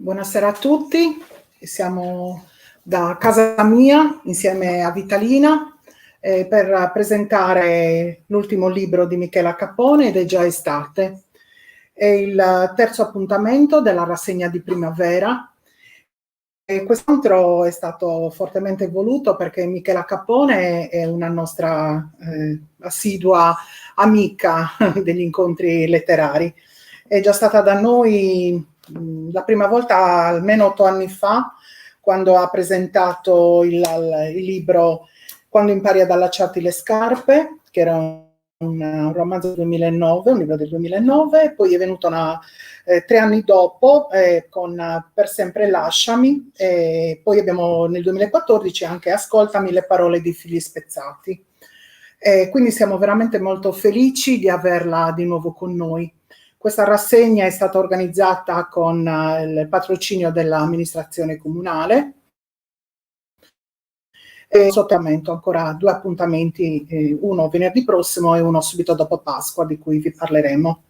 Buonasera a tutti, siamo da casa mia insieme a Vitalina per presentare l'ultimo libro di Michela Capone ed è già estate. È il terzo appuntamento della rassegna di primavera e quest'altro è stato fortemente voluto perché Michela Capone è una nostra assidua amica degli incontri letterari. È già stata da noi la prima volta almeno 8 anni fa, quando ha presentato il libro Quando impari ad allacciarti le scarpe, che era un romanzo del 2009, un libro del 2009, poi è venuto 3 anni dopo con Per sempre lasciami, e poi abbiamo nel 2014 anche Ascoltami le parole di Figli spezzati. Quindi siamo veramente molto felici di averla di nuovo con noi. Questa rassegna è stata organizzata con il patrocinio dell'amministrazione comunale. E sottolineo ancora 2 appuntamenti, uno venerdì prossimo e uno subito dopo Pasqua, di cui vi parleremo.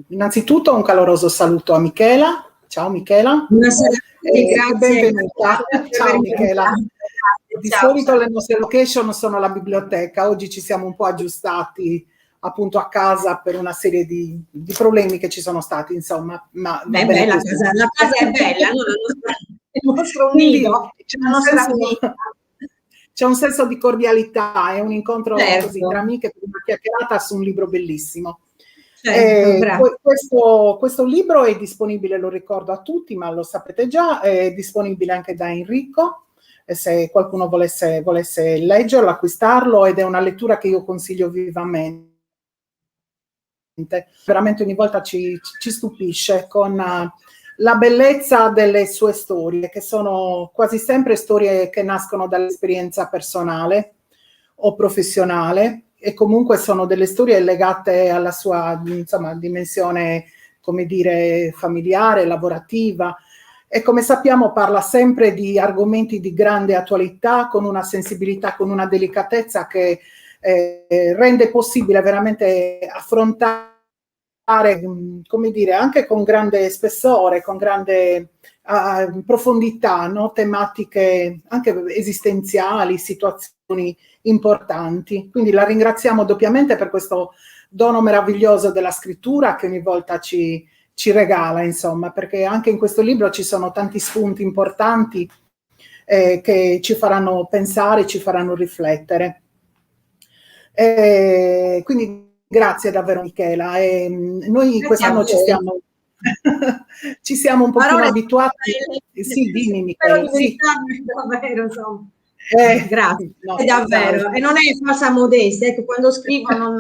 Innanzitutto un caloroso saluto a Michela. Ciao Michela. Buonasera a tutti, grazie. Benvenuta. Ciao Michela. Di solito le nostre location sono la biblioteca, oggi ci siamo un po' aggiustati appunto a casa per una serie di problemi che ci sono stati, insomma. Ma la casa è bella, no? Il nostro nido, c'è un senso di cordialità, è un incontro così tra amiche per una chiacchierata su un libro bellissimo. Questo libro è disponibile, lo ricordo a tutti, ma lo sapete già, è disponibile anche da Enrico, se qualcuno volesse leggerlo, acquistarlo, ed è una lettura che io consiglio vivamente. Veramente ogni volta ci stupisce con la bellezza delle sue storie, che sono quasi sempre storie che nascono dall'esperienza personale o professionale, e comunque sono delle storie legate alla sua, insomma, dimensione, come dire, familiare, lavorativa. E come sappiamo parla sempre di argomenti di grande attualità, con una sensibilità, con una delicatezza che rende possibile veramente affrontare, come dire, anche con grande spessore, con grande profondità, no? Tematiche anche esistenziali, situazioni importanti. Quindi la ringraziamo doppiamente per questo dono meraviglioso della scrittura che ogni volta ci regala, insomma, perché anche in questo libro ci sono tanti spunti importanti che ci faranno pensare, ci faranno riflettere. Quindi grazie davvero Michela. Noi quest'anno ci siamo un pochino abituati. Sì, dimmi Michela. Sì. Davvero, insomma. Grazie, no, davvero. E non è falsa modestia, ecco, quando scrivo non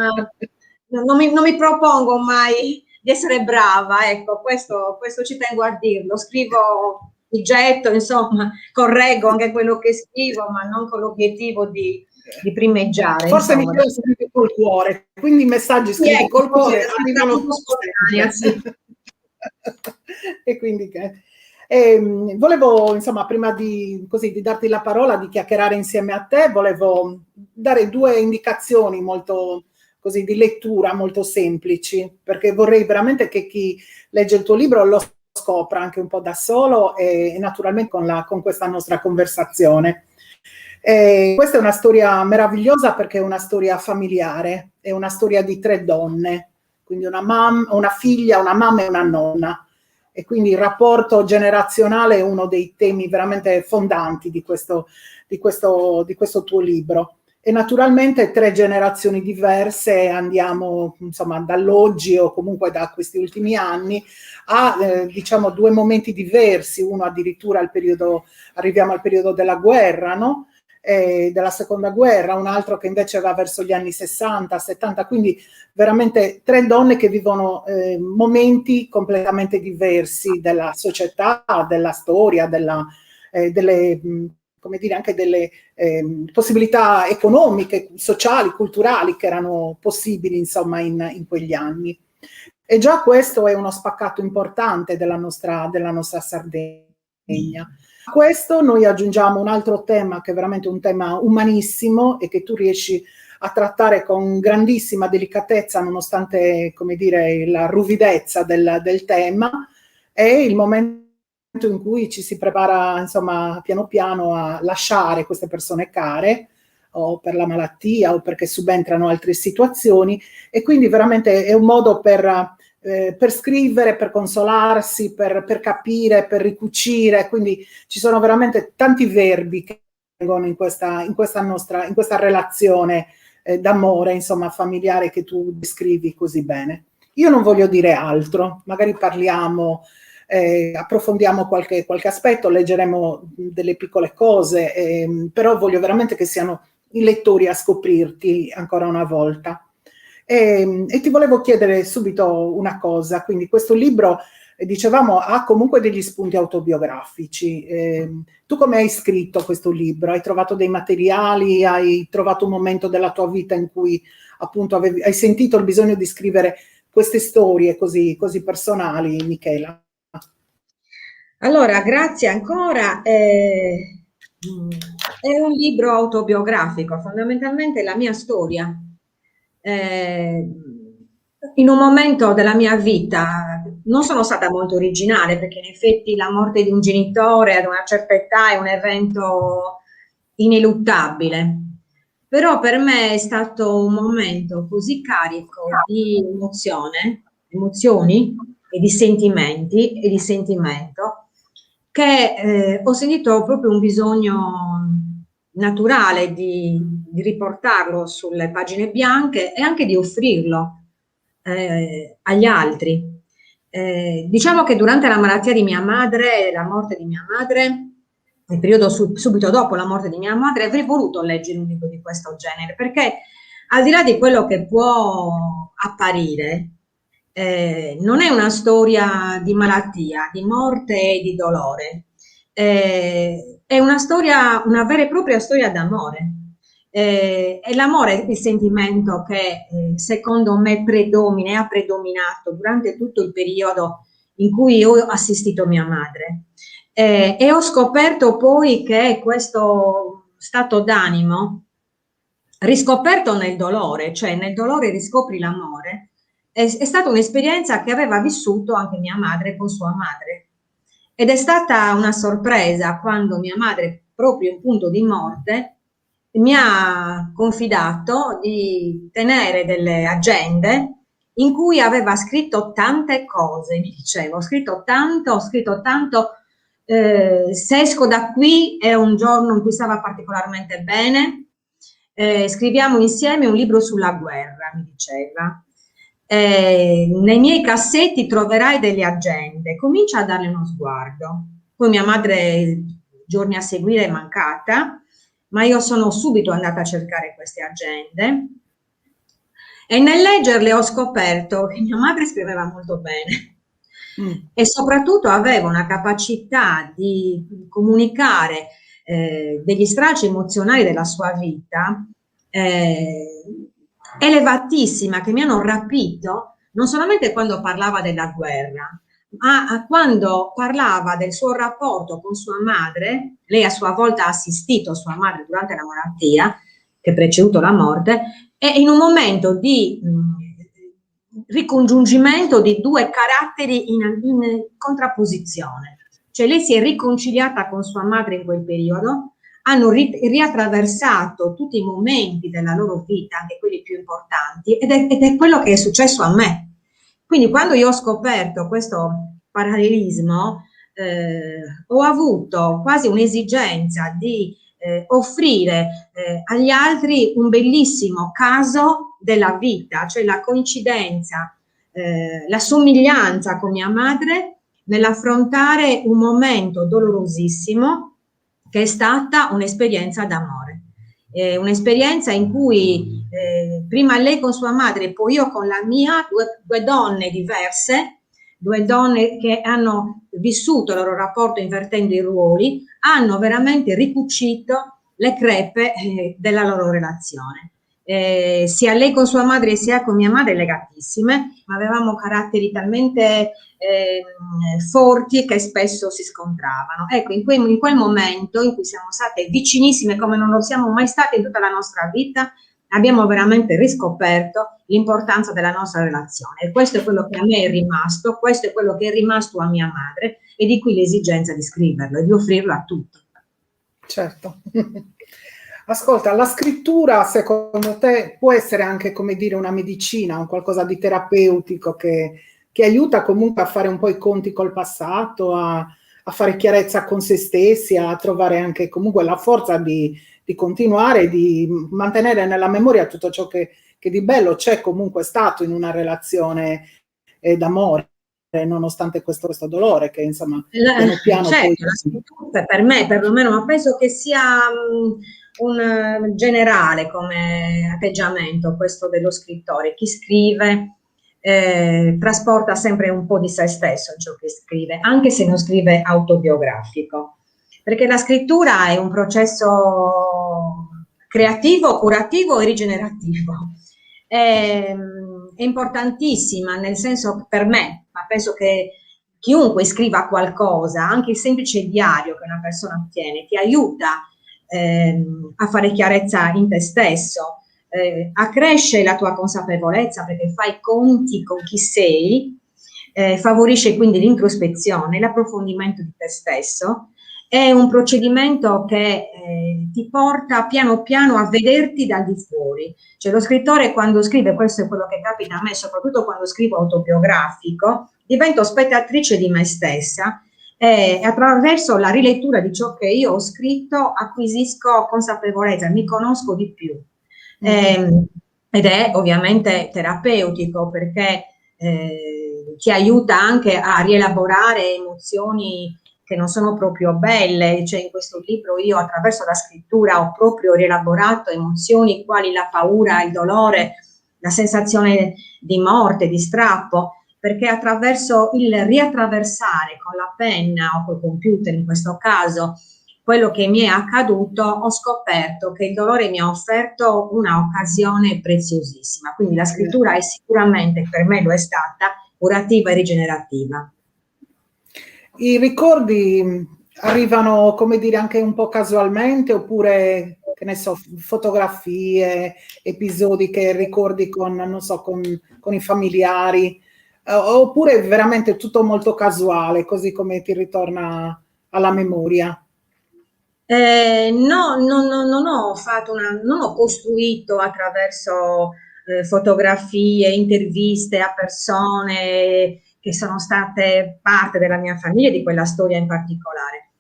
mi propongo mai di essere brava, ecco, questo ci tengo a dirlo. Scrivo, mi getto, insomma, correggo anche quello che scrivo, ma non con l'obiettivo di primeggiare. Forse mi devo scrivere col cuore, quindi i messaggi scritti col cuore arrivano spontanea, sì. E quindi volevo, insomma, prima di darti la parola, di chiacchierare insieme a te, volevo dare 2 indicazioni molto così di lettura, molto semplici, perché vorrei veramente che chi legge il tuo libro lo scopra anche un po' da solo e naturalmente con questa nostra conversazione. Questa è una storia meravigliosa perché è una storia familiare, è una storia di 3 donne, quindi una figlia, una mamma e una nonna, e quindi il rapporto generazionale è uno dei temi veramente fondanti di questo tuo libro. E naturalmente 3 generazioni diverse, andiamo insomma dall'oggi o comunque da questi ultimi anni a diciamo 2 momenti diversi, uno addirittura arriviamo al periodo della guerra, no? Della seconda guerra, un altro che invece va verso gli anni 60, 70, quindi veramente 3 donne che vivono momenti completamente diversi della società, della storia, delle come dire, anche delle possibilità economiche, sociali, culturali che erano possibili, insomma, in quegli anni. E già questo è uno spaccato importante della nostra Sardegna. A questo noi aggiungiamo un altro tema che è veramente un tema umanissimo e che tu riesci a trattare con grandissima delicatezza, nonostante, come dire, la ruvidezza del tema, è il momento in cui ci si prepara, insomma, piano piano a lasciare queste persone care, o per la malattia o perché subentrano altre situazioni, e quindi veramente è un modo per scrivere, per consolarsi, per capire, per ricucire, quindi ci sono veramente tanti verbi che vengono in questa relazione d'amore, insomma, familiare, che tu descrivi così bene. Io non voglio dire altro, magari parliamo, approfondiamo qualche aspetto, leggeremo delle piccole cose, però voglio veramente che siano i lettori a scoprirti ancora una volta. E ti volevo chiedere subito una cosa, quindi questo libro, dicevamo, ha comunque degli spunti autobiografici. Tu come hai scritto questo libro? Hai trovato dei materiali? Hai trovato un momento della tua vita in cui appunto hai sentito il bisogno di scrivere queste storie così personali, Michela? Allora, grazie ancora. È un libro autobiografico, fondamentalmente la mia storia. In un momento della mia vita non sono stata molto originale, perché in effetti la morte di un genitore ad una certa età è un evento ineluttabile, però per me è stato un momento così carico di emozioni e di sentimenti e di sentimento, che ho sentito proprio un bisogno naturale di riportarlo sulle pagine bianche e anche di offrirlo agli altri. Diciamo che durante la malattia di mia madre, la morte di mia madre, nel periodo subito dopo la morte di mia madre, avrei voluto leggere un libro di questo genere, perché al di là di quello che può apparire, non è una storia di malattia, di morte e di dolore, è una storia, una vera e propria storia d'amore. E l'amore è il sentimento che secondo me ha predominato durante tutto il periodo in cui ho assistito mia madre. E ho scoperto poi che questo stato d'animo, riscoperto nel dolore, cioè nel dolore riscopri l'amore, è stata un'esperienza che aveva vissuto anche mia madre con sua madre. Ed è stata una sorpresa quando mia madre, proprio in punto di morte, mi ha confidato di tenere delle agende in cui aveva scritto tante cose. Mi diceva, ho scritto tanto, se esco da qui è un giorno in cui stava particolarmente bene, scriviamo insieme un libro sulla guerra, mi diceva. Nei miei cassetti troverai delle agende, comincia a darle uno sguardo. Poi mia madre giorni a seguire è mancata, ma io sono subito andata a cercare queste agende e nel leggerle ho scoperto che mia madre scriveva molto bene e soprattutto aveva una capacità di comunicare degli stralci emozionali della sua vita elevatissima, che mi hanno rapito non solamente quando parlava della guerra, ma quando parlava del suo rapporto con sua madre. Lei a sua volta ha assistito sua madre durante la malattia che ha preceduto la morte, e in un momento di ricongiungimento di due caratteri in contrapposizione. Cioè lei si è riconciliata con sua madre in quel periodo, hanno riattraversato tutti i momenti della loro vita, anche quelli più importanti, ed è quello che è successo a me. Quindi quando io ho scoperto questo parallelismo, ho avuto quasi un'esigenza di offrire agli altri un bellissimo caso della vita, cioè la coincidenza, la somiglianza con mia madre nell'affrontare un momento dolorosissimo che è stata un'esperienza d'amore, un'esperienza in cui prima lei con sua madre, poi io con la mia, due donne diverse, due donne che hanno vissuto il loro rapporto invertendo i ruoli, hanno veramente ricucito le crepe della loro relazione. Sia lei con sua madre sia con mia madre legatissime, ma avevamo caratteri talmente forti che spesso si scontravano. Ecco, in quel momento in cui siamo state vicinissime come non lo siamo mai state in tutta la nostra vita, abbiamo veramente riscoperto l'importanza della nostra relazione. E questo è quello che a me è rimasto, questo è quello che è rimasto a mia madre, e di qui l'esigenza di scriverlo e di offrirlo a tutti. Certo. Ascolta, la scrittura secondo te può essere anche, come dire, una medicina, un qualcosa di terapeutico che aiuta comunque a fare un po' i conti col passato, a fare chiarezza con se stessi, a trovare anche comunque la forza di continuare, di mantenere nella memoria tutto ciò che di bello c'è comunque stato in una relazione d'amore, nonostante questo dolore che insomma piano piano certo, poi... la scrittura per me perlomeno, ma penso che sia un generale come atteggiamento questo dello scrittore. Chi scrive trasporta sempre un po' di se stesso in ciò che scrive, anche se non scrive autobiografico, perché la scrittura è un processo creativo, curativo e rigenerativo. È importantissima, nel senso, per me, ma penso che chiunque scriva qualcosa, anche il semplice diario che una persona tiene, ti aiuta a fare chiarezza in te stesso, accresce la tua consapevolezza perché fai conti con chi sei, favorisce quindi l'introspezione, l'approfondimento di te stesso. È un procedimento che ti porta piano piano a vederti dal di fuori. Cioè lo scrittore quando scrive, questo è quello che capita a me, soprattutto quando scrivo autobiografico, divento spettatrice di me stessa e attraverso la rilettura di ciò che io ho scritto acquisisco consapevolezza, mi conosco di più. Ed è ovviamente terapeutico perché ti aiuta anche a rielaborare emozioni che non sono proprio belle. Cioè in questo libro io attraverso la scrittura ho proprio rielaborato emozioni quali la paura, il dolore, la sensazione di morte, di strappo, perché attraverso il riattraversare con la penna o col computer in questo caso quello che mi è accaduto, ho scoperto che il dolore mi ha offerto una occasione preziosissima. Quindi la scrittura è sicuramente, per me lo è stata, curativa e rigenerativa. I ricordi arrivano, come dire, anche un po' casualmente, oppure, che ne so, fotografie, episodi che ricordi con, non so, con i familiari, oppure veramente tutto molto casuale, così come ti ritorna alla memoria? No, non ho costruito attraverso fotografie, interviste a persone che sono state parte della mia famiglia, di quella storia in particolare.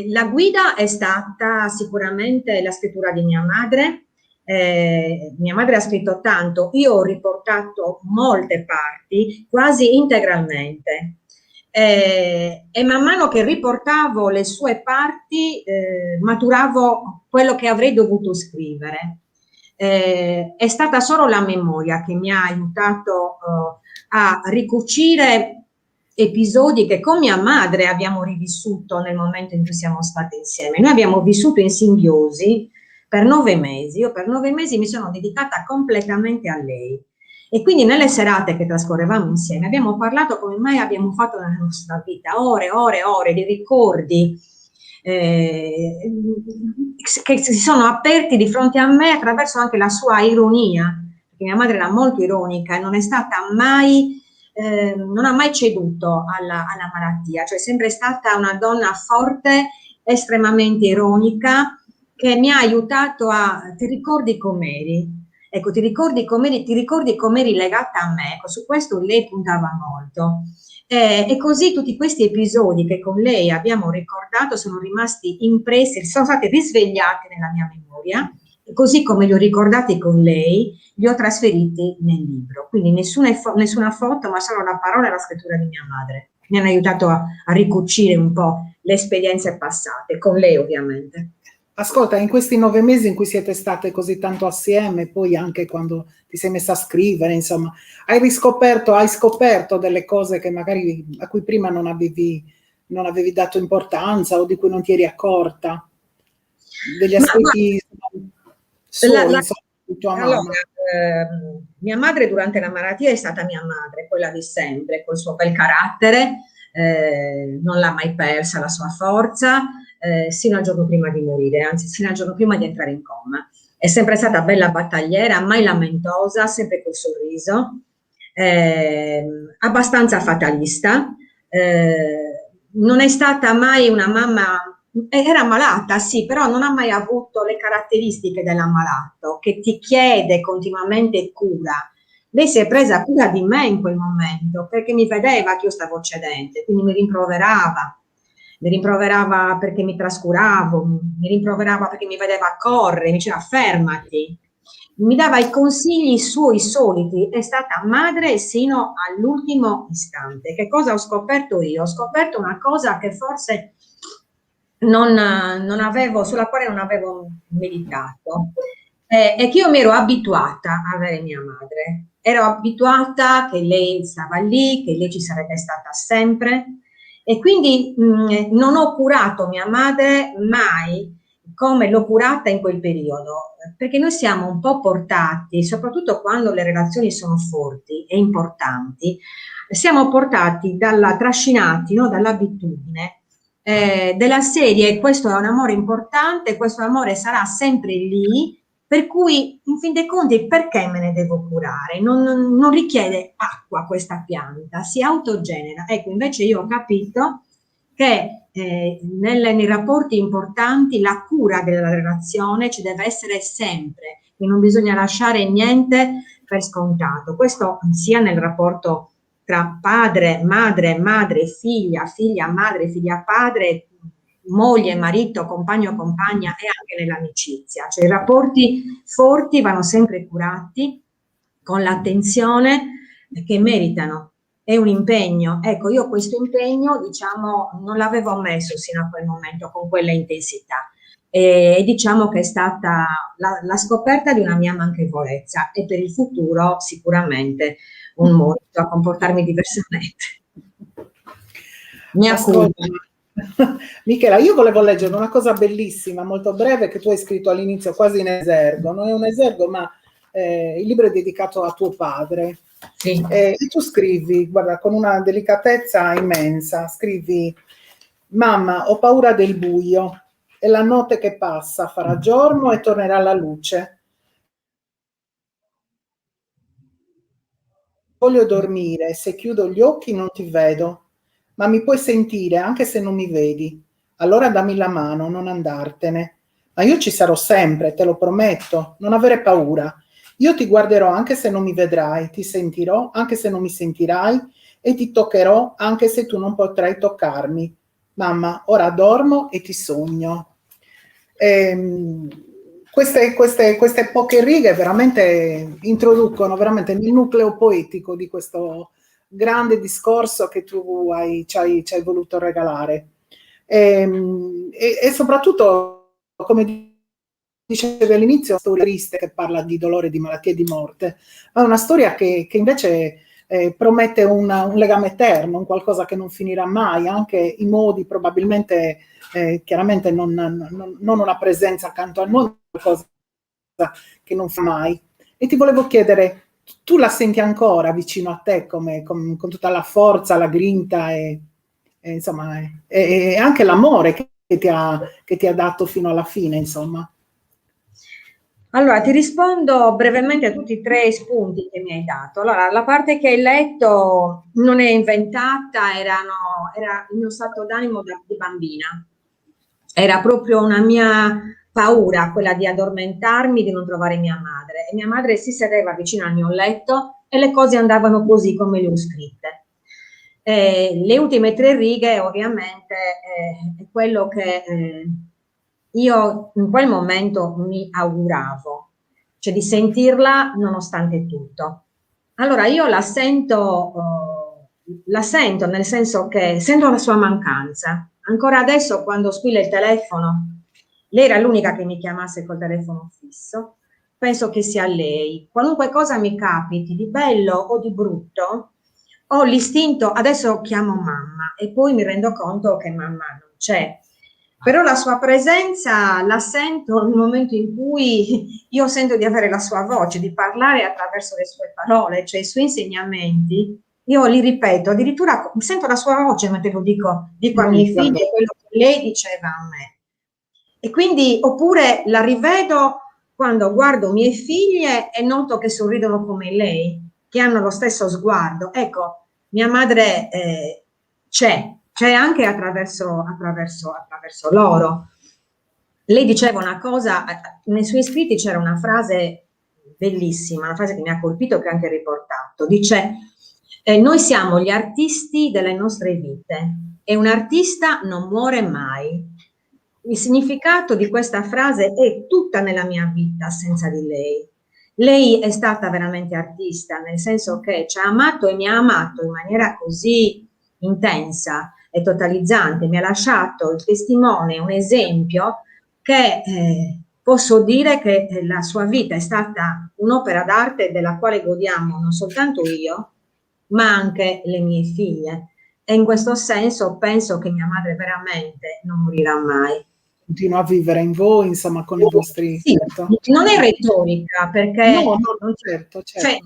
La guida è stata sicuramente la scrittura di mia madre. Mia madre ha scritto tanto, io ho riportato molte parti, quasi integralmente. E man mano che riportavo le sue parti, maturavo quello che avrei dovuto scrivere. È stata solo la memoria che mi ha aiutato a ricucire episodi che con mia madre abbiamo rivissuto nel momento in cui siamo state insieme. Noi abbiamo vissuto in simbiosi per 9 mesi. Io per 9 mesi mi sono dedicata completamente a lei. E quindi nelle serate che trascorrevamo insieme abbiamo parlato come mai abbiamo fatto nella nostra vita, ore e ore e ore di ricordi che si sono aperti di fronte a me attraverso anche la sua ironia, perché mia madre era molto ironica e non è stata mai, non ha mai ceduto alla malattia, cioè è sempre stata una donna forte, estremamente ironica, che mi ha aiutato a, ti ricordi com'eri? Ecco, ti ricordi com'eri legata a me? Ecco, su questo lei puntava molto. E così tutti questi episodi che con lei abbiamo ricordato sono rimasti impressi, sono stati risvegliati nella mia memoria, e così come li ho ricordati con lei, li ho trasferiti nel libro. Quindi nessuna foto, ma solo la parola e la scrittura di mia madre. Mi hanno aiutato a ricucire un po' le esperienze passate, con lei ovviamente. Ascolta, in questi 9 mesi in cui siete state così tanto assieme, poi anche quando ti sei messa a scrivere, insomma, hai scoperto delle cose che magari a cui prima non avevi dato importanza o di cui non ti eri accorta? Degli aspetti di tua mamma? Allora, mia madre durante la malattia è stata mia madre, quella di sempre, col suo bel carattere, non l'ha mai persa la sua forza, sino al giorno prima di morire, anzi sino al giorno prima di entrare in coma. è sempre stata bella battagliera, mai lamentosa, sempre col sorriso, abbastanza fatalista, non è stata mai una mamma, era malata, sì, però non ha mai avuto le caratteristiche dell'ammalato, che ti chiede continuamente cura. Lei si è presa cura di me in quel momento, perché mi vedeva che io stavo cedendo, quindi mi rimproverava perché mi trascuravo, mi rimproverava perché mi vedeva correre, mi diceva fermati, mi dava i consigli suoi soliti, è stata madre sino all'ultimo istante. Che cosa ho scoperto io? Ho scoperto una cosa che forse non avevo, sulla quale non avevo meditato, è che io mi ero abituata a avere mia madre, ero abituata che lei stava lì, che lei ci sarebbe stata sempre, e quindi non ho curato mia madre mai come l'ho curata in quel periodo, perché noi siamo un po' portati, soprattutto quando le relazioni sono forti e importanti, siamo portati trascinati, no, dall'abitudine della serie, questo è un amore importante, questo amore sarà sempre lì, per cui in fin dei conti perché me ne devo curare? Non richiede acqua questa pianta, si autogenera. Ecco, invece io ho capito che nei rapporti importanti la cura della relazione ci deve essere sempre, e non bisogna lasciare niente per scontato. Questo sia nel rapporto tra padre, madre, figlia, madre, figlia, padre, moglie, marito, compagno, compagna, e anche nell'amicizia. Cioè i rapporti forti vanno sempre curati con l'attenzione che meritano. È un impegno. Ecco, io questo impegno, diciamo, non l'avevo messo sino a quel momento con quella intensità. E diciamo che è stata la scoperta di una mia manchevolezza, e per il futuro sicuramente un modo a comportarmi diversamente. Ascolta, Michela, io volevo leggere una cosa bellissima, molto breve, che tu hai scritto all'inizio, quasi in esergo. Non è un esergo, ma il libro è dedicato a tuo padre. Sì. E tu scrivi, guarda, con una delicatezza immensa, scrivi: mamma, ho paura del buio, e la notte che passa farà giorno e tornerà la luce. Voglio dormire, se chiudo gli occhi non ti vedo, ma mi puoi sentire anche se non mi vedi. Allora dammi la mano, non andartene. Ma io ci sarò sempre, te lo prometto, non avere paura. Io ti guarderò anche se non mi vedrai, ti sentirò anche se non mi sentirai, e ti toccherò anche se tu non potrai toccarmi. Mamma, ora dormo e ti sogno. Queste poche righe veramente introducono veramente nel nucleo poetico di questo grande discorso che tu ci hai voluto regalare. E soprattutto, come dicevi all'inizio, è una storia triste che parla di dolore, di malattia e di morte, ma è una storia che invece promette un legame eterno, un qualcosa che non finirà mai, anche i modi probabilmente, chiaramente non una presenza accanto a noi, qualcosa che non fa mai. E ti volevo chiedere, tu la senti ancora vicino a te con tutta la forza, la grinta insomma, e anche l'amore che ti ha dato fino alla fine, insomma? Allora, ti rispondo brevemente a tutti i 3 spunti che mi hai dato. Allora, la parte che hai letto non è inventata, era il mio stato d'animo di bambina. Era proprio una mia paura, quella di addormentarmi, di non trovare mia madre. E mia madre si sedeva vicino al mio letto e le cose andavano così come le ho scritte. Le ultime 3 righe, ovviamente, è quello che io in quel momento mi auguravo, cioè di sentirla nonostante tutto. Allora io la sento nel senso che sento la sua mancanza. Ancora adesso, quando squilla il telefono, lei era l'unica che mi chiamasse col telefono fisso, penso che sia lei. Qualunque cosa mi capiti, di bello o di brutto, ho l'istinto, adesso chiamo mamma e poi mi rendo conto che mamma non c'è. Però la sua presenza la sento nel momento in cui io sento di avere la sua voce, di parlare attraverso le sue parole, cioè i suoi insegnamenti. Io li ripeto, addirittura sento la sua voce mentre lo dico a miei figli quello che lei diceva a me. E quindi, oppure la rivedo quando guardo mie figlie e noto che sorridono come lei, che hanno lo stesso sguardo. Ecco, mia madre c'è anche attraverso loro. Lei diceva una cosa, nei suoi scritti c'era una frase bellissima, una frase che mi ha colpito, che ho anche riportato. Dice: noi siamo gli artisti delle nostre vite e un artista non muore mai. Il significato di questa frase è tutta nella mia vita senza di lei. Lei è stata veramente artista, nel senso che ci ha amato e mi ha amato in maniera così intensa e totalizzante, mi ha lasciato il testimone, un esempio che posso dire che la sua vita è stata un'opera d'arte della quale godiamo non soltanto io, ma anche le mie figlie. E in questo senso penso che mia madre veramente non morirà mai. Continua a vivere in voi, insomma, con i vostri... Sì, non è retorica, perché certo. Cioè,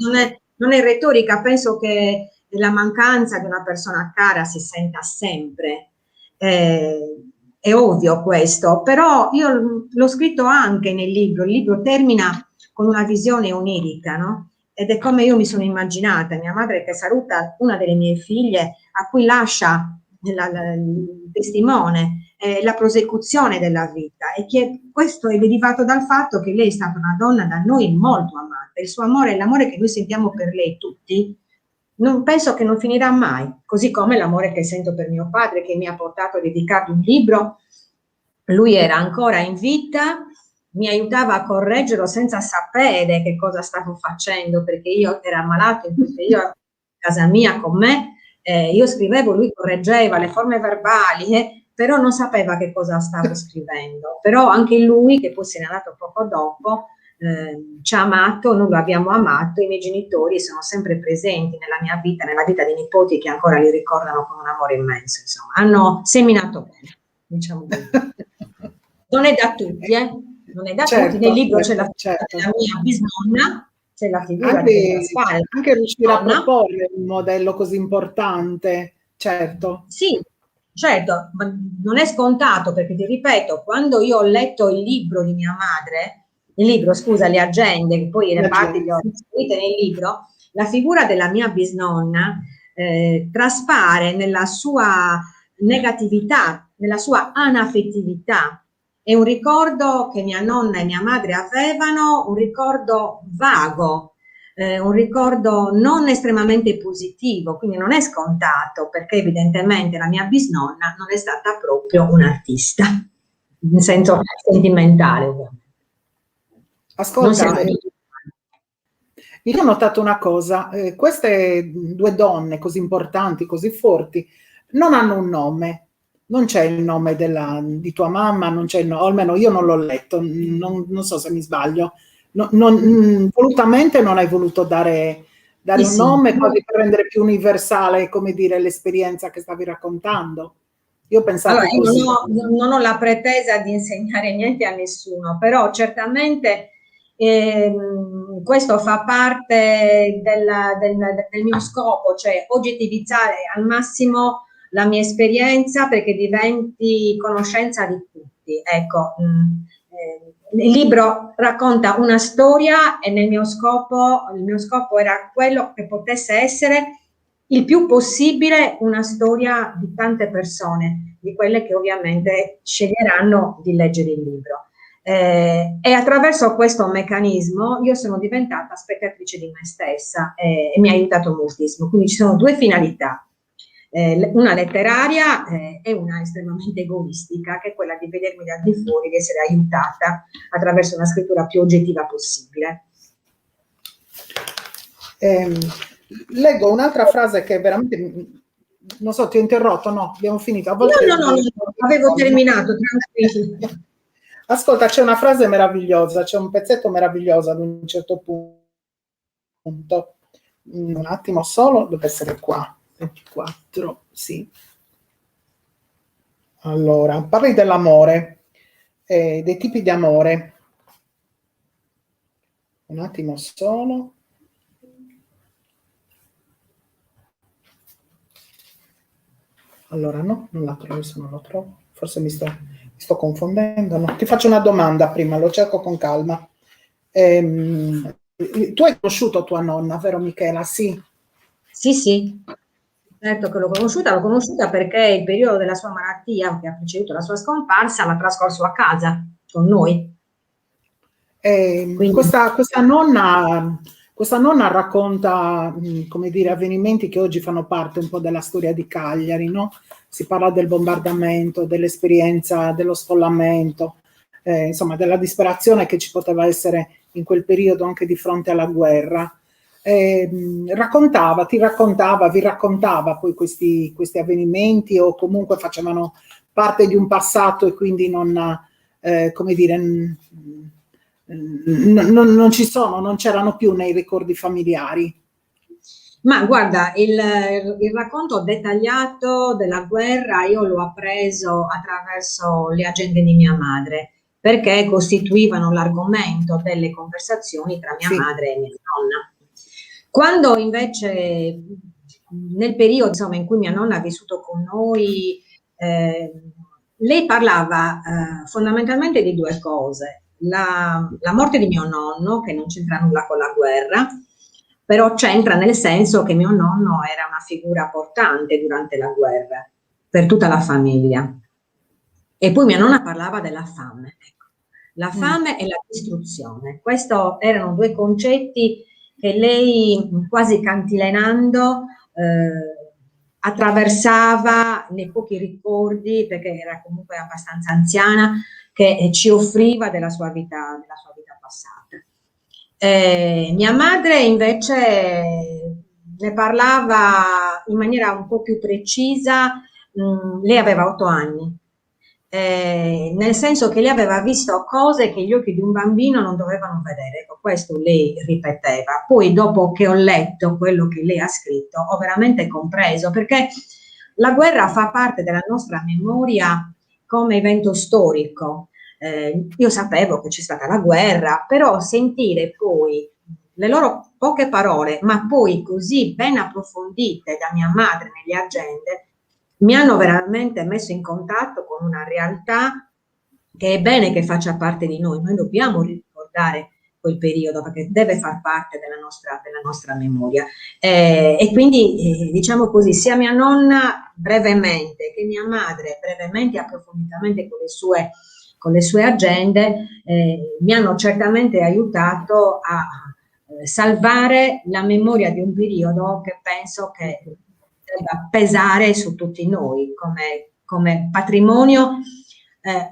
non è retorica, penso che la mancanza di una persona cara si senta sempre. È ovvio questo, però io l'ho scritto anche nel libro. Il libro termina con una visione onirica, no? Ed è come io mi sono immaginata, mia madre che saluta una delle mie figlie, a cui lascia il testimone, la prosecuzione della vita, e che questo è derivato dal fatto che lei è stata una donna da noi molto amata. Il suo amore, l'amore che noi sentiamo per lei tutti, non penso che non finirà mai, così come l'amore che sento per mio padre, che mi ha portato a dedicargli un libro. Lui era ancora in vita, mi aiutava a correggerlo senza sapere che cosa stavo facendo, perché io ero ammalato in quel periodo a casa mia con me, io scrivevo, lui correggeva le forme verbali, però non sapeva che cosa stavo scrivendo. Però anche lui, che poi se n'è andato poco dopo, ci ha amato, noi lo abbiamo amato, i miei genitori sono sempre presenti nella mia vita, nella vita dei nipoti, che ancora li ricordano con un amore immenso, insomma, hanno seminato bene, diciamo così. Non è da tutti, non è da tutti. Nel libro c'è la figura della mia bisnonna, c'è la figura di Pasquale. Anche riuscire a proporre un modello così importante, certo. Sì, certo, ma non è scontato, perché ti ripeto, quando io ho letto il libro di mia madre, le agende, che poi le parti le ho scritte nel libro, la figura della mia bisnonna traspare nella sua negatività, nella sua anaffettività. È un ricordo che mia nonna e mia madre avevano, un ricordo vago, un ricordo non estremamente positivo, quindi non è scontato, perché evidentemente la mia bisnonna non è stata proprio un'artista, in senso sentimentale, ovviamente. Ascolta, io ho notato una cosa, queste due donne così importanti, così forti, non hanno un nome, non c'è il nome di tua mamma, non c'è o almeno io non l'ho letto, non so se mi sbaglio, volutamente non hai voluto dare un nome, quasi per rendere più universale, come dire, l'esperienza che stavi raccontando. Io pensavo così. Non ho la pretesa di insegnare niente a nessuno, però certamente questo fa parte del mio scopo, cioè oggettivizzare al massimo la mia esperienza, perché diventi conoscenza di tutti. Ecco, il libro racconta una storia e il mio scopo era quello che potesse essere il più possibile una storia di tante persone, di quelle che ovviamente sceglieranno di leggere il libro. E attraverso questo meccanismo io sono diventata spettatrice di me stessa e mi ha aiutato moltissimo. Quindi ci sono due finalità, una letteraria e una estremamente egoistica, che è quella di vedermi da di fuori, di essere aiutata attraverso una scrittura più oggettiva possibile. Leggo un'altra frase che veramente, non so, ti ho interrotto, no? Abbiamo finito. No, avevo terminato, tranquillo. Ascolta, c'è una frase meravigliosa, c'è un pezzetto meraviglioso ad un certo punto. Un attimo solo, deve essere qua. 24, sì. Allora, parli dell'amore, dei tipi di amore. Un attimo solo. Allora, no, non la trovo, se non lo trovo. Forse mi sto confondendo. No? Ti faccio una domanda prima, lo cerco con calma. Tu hai conosciuto tua nonna, vero Michela? Sì. Sì, certo che l'ho conosciuta perché il periodo della sua malattia, che ha preceduto la sua scomparsa, l'ha trascorso a casa con noi. Questa nonna racconta, come dire, avvenimenti che oggi fanno parte un po' della storia di Cagliari, no? Si parla del bombardamento, dell'esperienza dello sfollamento, insomma, della disperazione che ci poteva essere in quel periodo anche di fronte alla guerra. Vi raccontava poi questi avvenimenti, o comunque facevano parte di un passato e quindi non, come dire, non c'erano più nei ricordi familiari. Ma guarda, il racconto dettagliato della guerra io l'ho appreso attraverso le agende di mia madre, perché costituivano l'argomento delle conversazioni tra mia madre e mia nonna. Quando invece, nel periodo insomma, in cui mia nonna ha vissuto con noi, lei parlava fondamentalmente di due cose. La morte di mio nonno, che non c'entra nulla con la guerra, però c'entra nel senso che mio nonno era una figura portante durante la guerra, per tutta la famiglia. E poi mia nonna parlava della fame. La fame e la distruzione. Questi erano due concetti che lei, quasi cantilenando, attraversava nei pochi ricordi, perché era comunque abbastanza anziana, che ci offriva della sua vita passata. Mia madre invece ne parlava in maniera un po' più precisa. Lei aveva 8 anni, nel senso che lei aveva visto cose che gli occhi di un bambino non dovevano vedere. Ecco, questo lei ripeteva. Poi dopo che ho letto quello che lei ha scritto ho veramente compreso, perché la guerra fa parte della nostra memoria come evento storico. Io sapevo che c'è stata la guerra, però sentire poi le loro poche parole, ma poi così ben approfondite da mia madre nelle agende, mi hanno veramente messo in contatto con una realtà che è bene che faccia parte di noi. Noi dobbiamo ricordare quel periodo perché deve far parte della nostra memoria. E quindi, diciamo così, sia mia nonna brevemente che mia madre brevemente e approfonditamente con le sue agende mi hanno certamente aiutato a salvare la memoria di un periodo che penso che debba pesare su tutti noi come patrimonio,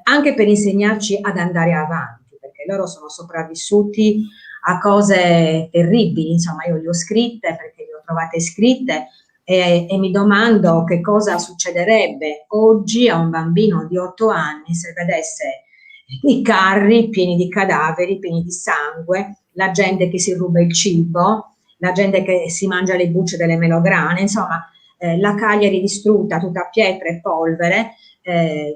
anche per insegnarci ad andare avanti, perché loro sono sopravvissuti a cose terribili. Insomma, io le ho scritte perché le ho trovate scritte, e mi domando che cosa succederebbe oggi a un bambino di 8 anni se vedesse i carri pieni di cadaveri, pieni di sangue, la gente che si ruba il cibo, la gente che si mangia le bucce delle melograne, insomma, la Cagliari distrutta, tutta pietra e polvere.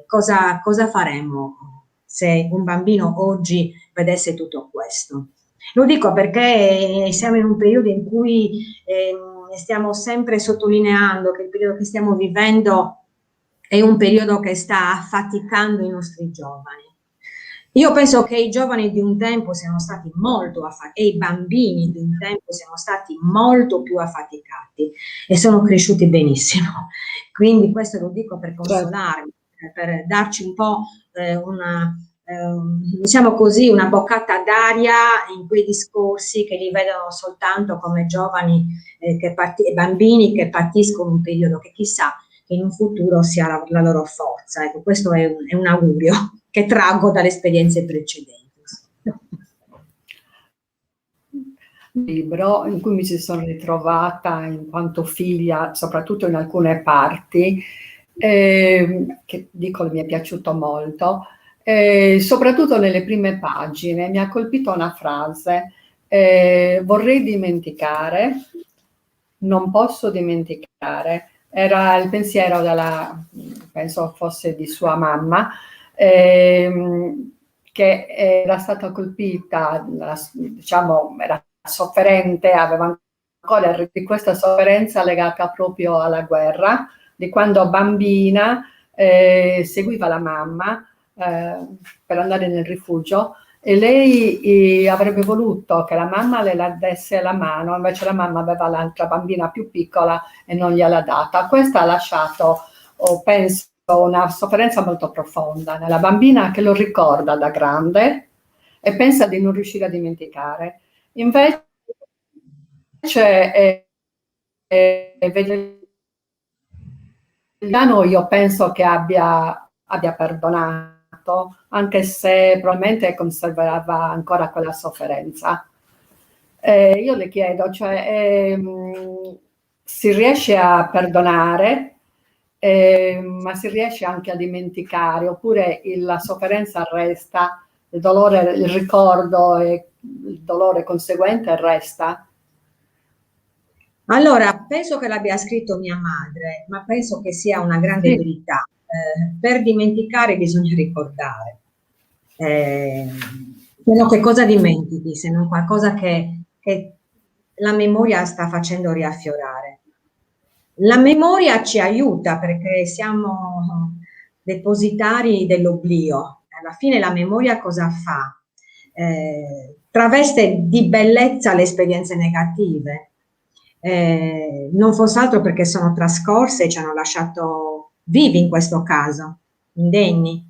Cosa faremo se un bambino oggi vedesse tutto questo? Lo dico perché siamo in un periodo in cui stiamo sempre sottolineando che il periodo che stiamo vivendo è un periodo che sta affaticando i nostri giovani. Io penso che i giovani di un tempo siano stati molto affaticati e i bambini di un tempo siano stati molto più affaticati e sono cresciuti benissimo. Quindi questo lo dico per consolarmi, per darci un po' diciamo così, una boccata d'aria in quei discorsi che li vedono soltanto come giovani e bambini che patiscono un periodo che chissà che in un futuro sia la loro forza. Ecco, questo è un augurio che traggo dalle esperienze precedenti. Libro in cui mi ci sono ritrovata in quanto figlia, soprattutto in alcune parti, che dico mi è piaciuto molto, soprattutto nelle prime pagine mi ha colpito una frase: vorrei dimenticare, non posso dimenticare. Era il pensiero penso fosse di sua mamma, che era stata colpita, diciamo, era sofferente, aveva ancora di questa sofferenza legata proprio alla guerra, di quando bambina seguiva la mamma per andare nel rifugio e lei avrebbe voluto che la mamma le desse la mano, invece la mamma aveva l'altra bambina più piccola e non gliel'ha data. Questo ha lasciato, penso, una sofferenza molto profonda nella bambina, che lo ricorda da grande e pensa di non riuscire a dimenticare. Invece io penso che abbia perdonato, anche se probabilmente conservava ancora quella sofferenza. Io le chiedo, cioè, si riesce a perdonare, ma si riesce anche a dimenticare, oppure la sofferenza resta, il dolore, il ricordo e il dolore conseguente resta? Allora, penso che l'abbia scritto mia madre, ma penso che sia una grande verità. Per dimenticare bisogna ricordare. Se no, che cosa dimentichi? Se non qualcosa che la memoria sta facendo riaffiorare. La memoria ci aiuta perché siamo depositari dell'oblio. Alla fine la memoria cosa fa? Traveste di bellezza le esperienze negative. Non fosse altro perché sono trascorse e ci hanno lasciato vivi in questo caso, indenni.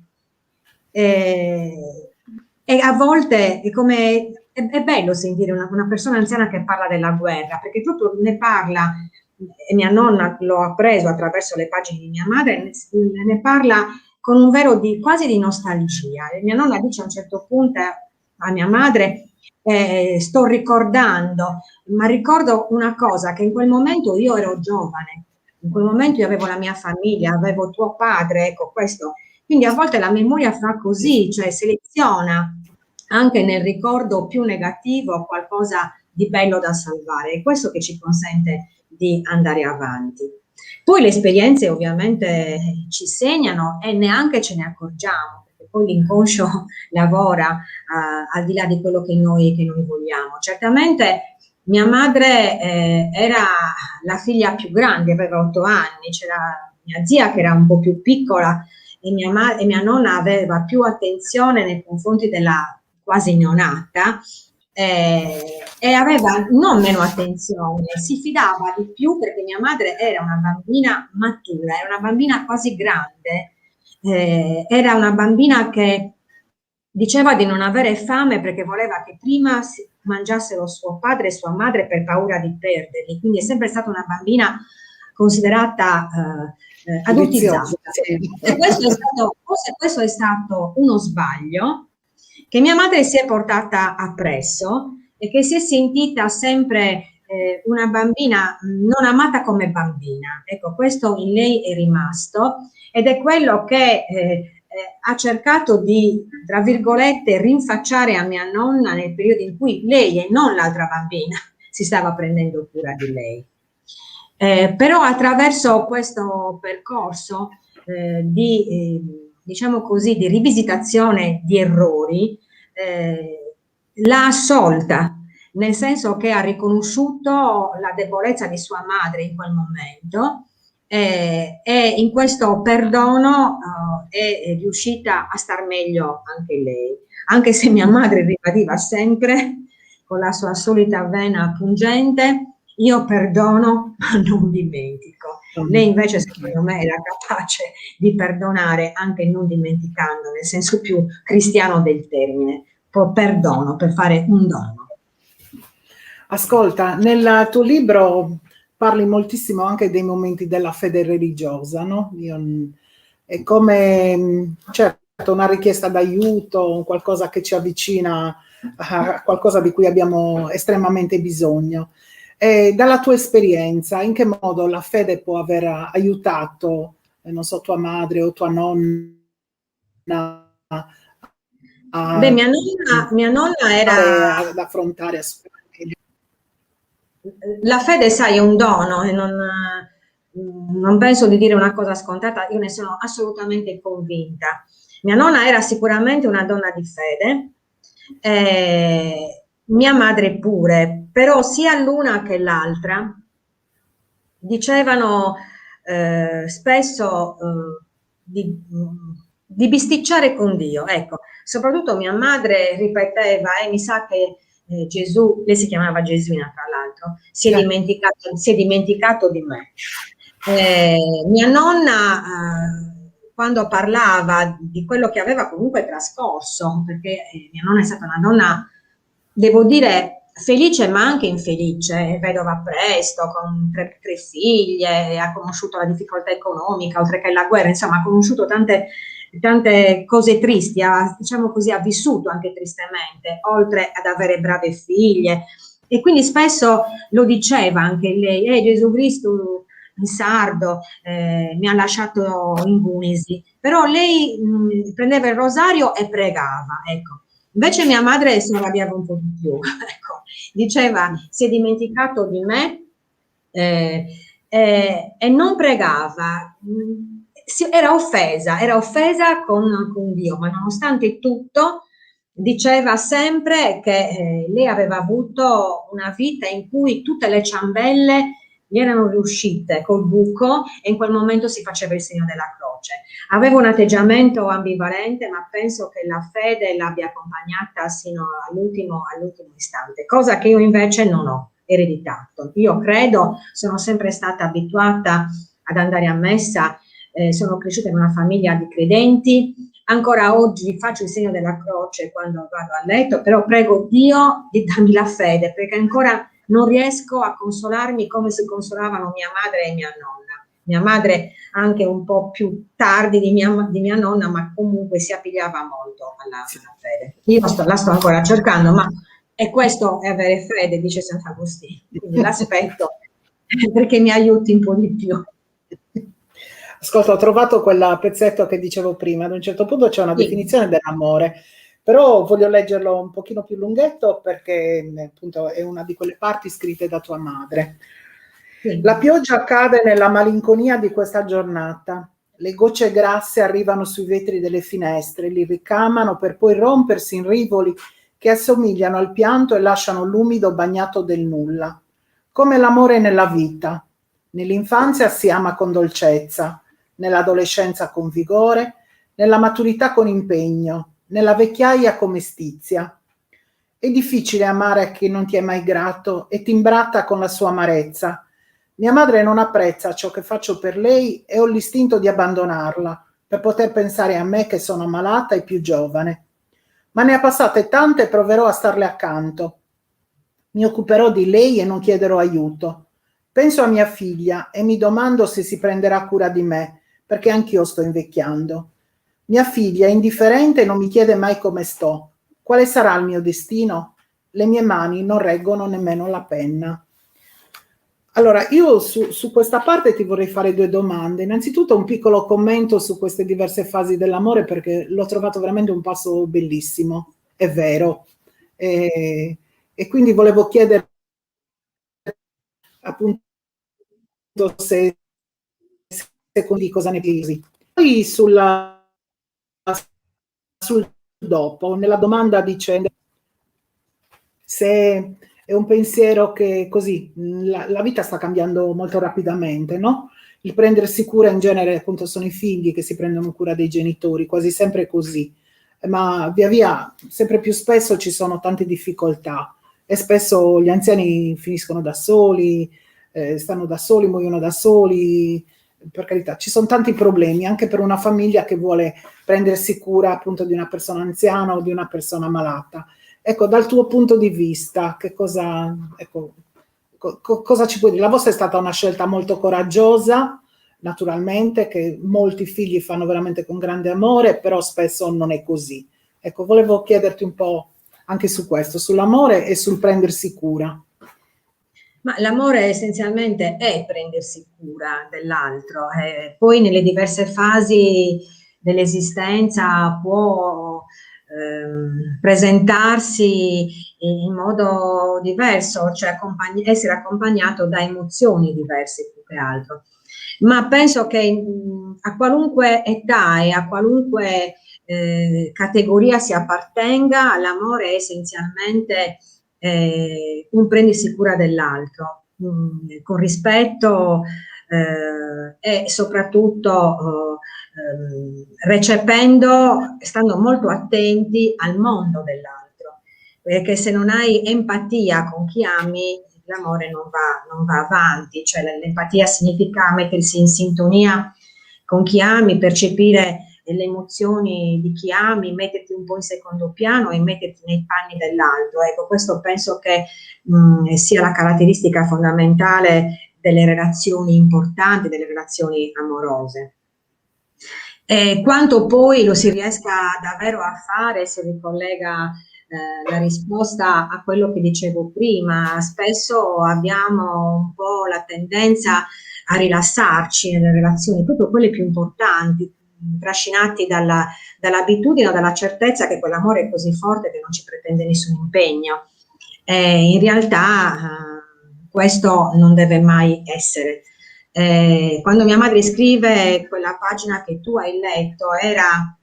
E a volte è bello sentire una persona anziana che parla della guerra, perché proprio ne parla, e mia nonna lo ha preso attraverso le pagine di mia madre, ne parla con un vero quasi di nostalgia. E mia nonna dice a un certo punto a mia madre: sto ricordando, ma ricordo una cosa, che in quel momento io ero giovane, in quel momento io avevo la mia famiglia, avevo tuo padre, ecco questo. Quindi a volte la memoria fa così, cioè seleziona anche nel ricordo più negativo qualcosa di bello da salvare, è questo che ci consente di andare avanti. Poi le esperienze ovviamente ci segnano e neanche ce ne accorgiamo, perché poi l'inconscio lavora al di là di quello che noi vogliamo. Certamente mia madre era la figlia più grande, aveva 8 anni, c'era mia zia che era un po' più piccola e mia nonna aveva più attenzione nei confronti della quasi neonata e aveva non meno attenzione, si fidava di più perché mia madre era una bambina matura, era una bambina quasi grande, era una bambina che diceva di non avere fame perché voleva che prima mangiassero suo padre e sua madre per paura di perderli, quindi è sempre stata una bambina considerata adultizzata. E questo è stato uno sbaglio che mia madre si è portata appresso e che si è sentita sempre una bambina non amata come bambina. Ecco, questo in lei è rimasto ed è quello che ha cercato di, tra virgolette, rinfacciare a mia nonna nel periodo in cui lei e non l'altra bambina si stava prendendo cura di lei. Però attraverso questo percorso diciamo così, di rivisitazione di errori, l'ha assolta, nel senso che ha riconosciuto la debolezza di sua madre in quel momento e in questo perdono è riuscita a star meglio anche lei, anche se mia madre ribadiva sempre con la sua solita vena pungente: io perdono ma non dimentico. Lei invece secondo me era capace di perdonare anche non dimenticando, nel senso più cristiano del termine, perdono per fare un dono. Ascolta, nel tuo libro parli moltissimo anche dei momenti della fede religiosa, no? È come, certo, una richiesta d'aiuto, qualcosa che ci avvicina a qualcosa di cui abbiamo estremamente bisogno. E dalla tua esperienza, in che modo la fede può aver aiutato, non so, tua madre o tua nonna Beh, mia nonna era ad affrontare la fede, sai, è un dono e non penso di dire una cosa scontata, io ne sono assolutamente convinta. Mia nonna era sicuramente una donna di fede, mia madre pure, però sia l'una che l'altra dicevano spesso di di bisticciare con Dio, ecco. Soprattutto mia madre ripeteva, mi sa che Gesù, lei si chiamava Gesuina tra l'altro, si è dimenticato di me. Mia nonna, quando parlava di quello che aveva comunque trascorso, perché mia nonna è stata una donna, devo dire, felice ma anche infelice, vedova presto, con tre figlie, ha conosciuto la difficoltà economica, oltre che la guerra, insomma ha conosciuto tante cose tristi, diciamo così, ha vissuto anche tristemente, oltre ad avere brave figlie, e quindi spesso lo diceva anche lei, Gesù Cristo in sardo, mi ha lasciato in Tunisi, però lei prendeva il rosario e pregava, ecco. Invece mia madre si arrabbiava un po' di più, ecco. Diceva, si è dimenticato di me e non pregava, era offesa con Dio, ma nonostante tutto diceva sempre che lei aveva avuto una vita in cui tutte le ciambelle gli erano riuscite col buco e in quel momento si faceva il segno della croce. Aveva un atteggiamento ambivalente, ma penso che la fede l'abbia accompagnata sino all'ultimo istante, cosa che io invece non ho ereditato. Io credo, sono sempre stata abituata ad andare a messa, sono cresciuta in una famiglia di credenti, ancora oggi faccio il segno della croce quando vado a letto, però prego Dio di darmi la fede, perché ancora non riesco a consolarmi come si consolavano mia madre e mia nonna. Mia madre anche un po' più tardi di mia nonna, ma comunque si appigliava molto alla fede. Io la sto ancora cercando, ma e questo è avere fede, dice Sant'Agostino. Quindi l'aspetto perché mi aiuti un po' di più. Ascolta, ho trovato quel pezzetto che dicevo prima, ad un certo punto c'è una definizione dell'amore, però voglio leggerlo un pochino più lunghetto perché appunto è una di quelle parti scritte da tua madre. Sì. La pioggia cade nella malinconia di questa giornata, le gocce grasse arrivano sui vetri delle finestre, li ricamano per poi rompersi in rivoli che assomigliano al pianto e lasciano l'umido bagnato del nulla. Come l'amore nella vita, nell'infanzia si ama con dolcezza, nell'adolescenza con vigore, nella maturità con impegno, nella vecchiaia con mestizia. È difficile amare a chi non ti è mai grato e ti imbratta con la sua amarezza. Mia madre non apprezza ciò che faccio per lei e ho l'istinto di abbandonarla per poter pensare a me che sono malata e più giovane. Ma ne ha passate tante e proverò a starle accanto. Mi occuperò di lei e non chiederò aiuto. Penso a mia figlia e mi domando se si prenderà cura di me, perché anch'io sto invecchiando. Mia figlia è indifferente e non mi chiede mai come sto. Quale sarà il mio destino? Le mie mani non reggono nemmeno la penna. Allora, io su questa parte ti vorrei fare due domande. Innanzitutto un piccolo commento su queste diverse fasi dell'amore, perché l'ho trovato veramente un passo bellissimo, è vero. E quindi volevo chiedere appunto se quindi cosa ne pensi. Poi sul dopo, nella domanda dicendo se è un pensiero che così la vita sta cambiando molto rapidamente, no? Il prendersi cura in genere appunto sono i figli che si prendono cura dei genitori, quasi sempre così, ma via via sempre più spesso ci sono tante difficoltà e spesso gli anziani finiscono da soli, stanno da soli, muoiono da soli, per carità, ci sono tanti problemi anche per una famiglia che vuole prendersi cura appunto di una persona anziana o di una persona malata. Ecco, dal tuo punto di vista, che cosa, ecco, cosa ci puoi dire? La vostra è stata una scelta molto coraggiosa, naturalmente, che molti figli fanno veramente con grande amore, però spesso non è così. Ecco, volevo chiederti un po' anche su questo, sull'amore e sul prendersi cura. Ma l'amore essenzialmente è prendersi cura dell'altro, poi nelle diverse fasi dell'esistenza può presentarsi in modo diverso, cioè essere accompagnato da emozioni diverse più che altro. Ma penso che a qualunque età e a qualunque categoria si appartenga, l'amore è essenzialmente un prendersi cura dell'altro, con rispetto e soprattutto recependo, stando molto attenti al mondo dell'altro, perché se non hai empatia con chi ami, l'amore non va avanti, cioè l'empatia significa mettersi in sintonia con chi ami, percepire le emozioni di chi ami, metterti un po' in secondo piano e metterti nei panni dell'altro. Ecco, questo penso che sia la caratteristica fondamentale delle relazioni importanti, delle relazioni amorose. Quanto poi lo si riesca davvero a fare, si ricollega la risposta a quello che dicevo prima. Spesso abbiamo un po' la tendenza a rilassarci nelle relazioni, proprio quelle più importanti, trascinati dall'abitudine o dalla certezza che quell'amore è così forte che non ci pretende nessun impegno. In realtà questo non deve mai essere. Quando mia madre scrive quella pagina che tu hai letto, era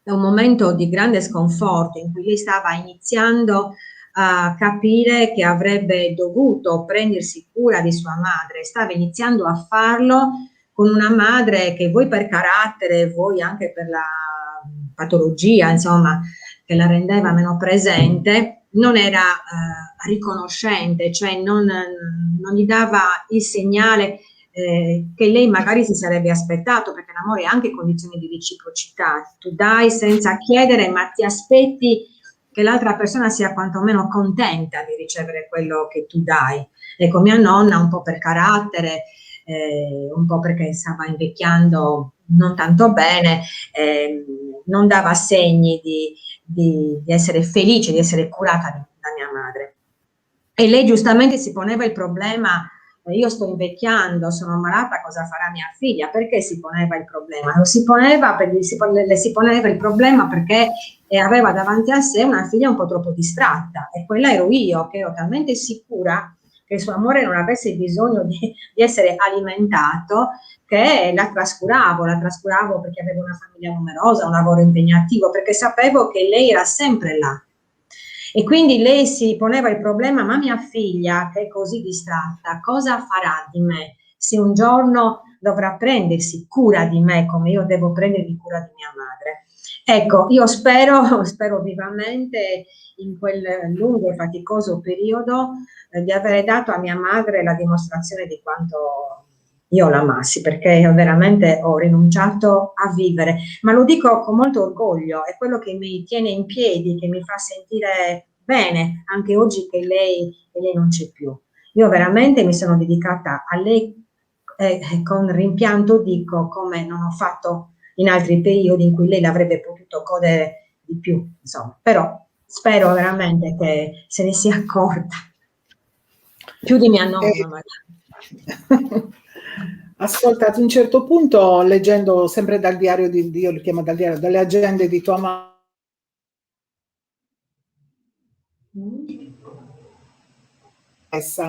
un momento di grande sconforto in cui lei stava iniziando a capire che avrebbe dovuto prendersi cura di sua madre, stava iniziando a farlo con una madre che vuoi per carattere, vuoi anche per la patologia, insomma, che la rendeva meno presente, non era riconoscente, cioè non gli dava il segnale che lei magari si sarebbe aspettato, perché l'amore è anche condizione di reciprocità. Tu dai senza chiedere, ma ti aspetti che l'altra persona sia quantomeno contenta di ricevere quello che tu dai. Ecco, mia nonna, un po' per carattere, un po' perché stava invecchiando non tanto bene, non dava segni di essere felice, di essere curata da mia madre. E lei giustamente si poneva il problema: io sto invecchiando, sono malata, cosa farà mia figlia? Perché si poneva il problema? Lo si poneva, le si poneva il problema perché aveva davanti a sé una figlia un po' troppo distratta, e quella ero io, che ero talmente sicura che il suo amore non avesse bisogno di essere alimentato, che la trascuravo perché avevo una famiglia numerosa, un lavoro impegnativo, perché sapevo che lei era sempre là. E quindi lei si poneva il problema: ma mia figlia, che è così distratta, cosa farà di me se un giorno dovrà prendersi cura di me come io devo prendermi cura di mia madre? Ecco, io spero vivamente, in quel lungo e faticoso periodo, di avere dato a mia madre la dimostrazione di quanto io l'amassi, perché io veramente ho rinunciato a vivere, ma lo dico con molto orgoglio, è quello che mi tiene in piedi, che mi fa sentire bene, anche oggi che lei non c'è più. Io veramente mi sono dedicata a lei, con rimpianto dico, come non ho fatto in altri periodi in cui lei l'avrebbe potuto godere di più, insomma. Però spero veramente che se ne sia accorta, più di mia nonna magari. Ascolta, ad un certo punto, leggendo sempre dal diario di Dio, lo chiamo dal diario, dalle agende di tua mamma,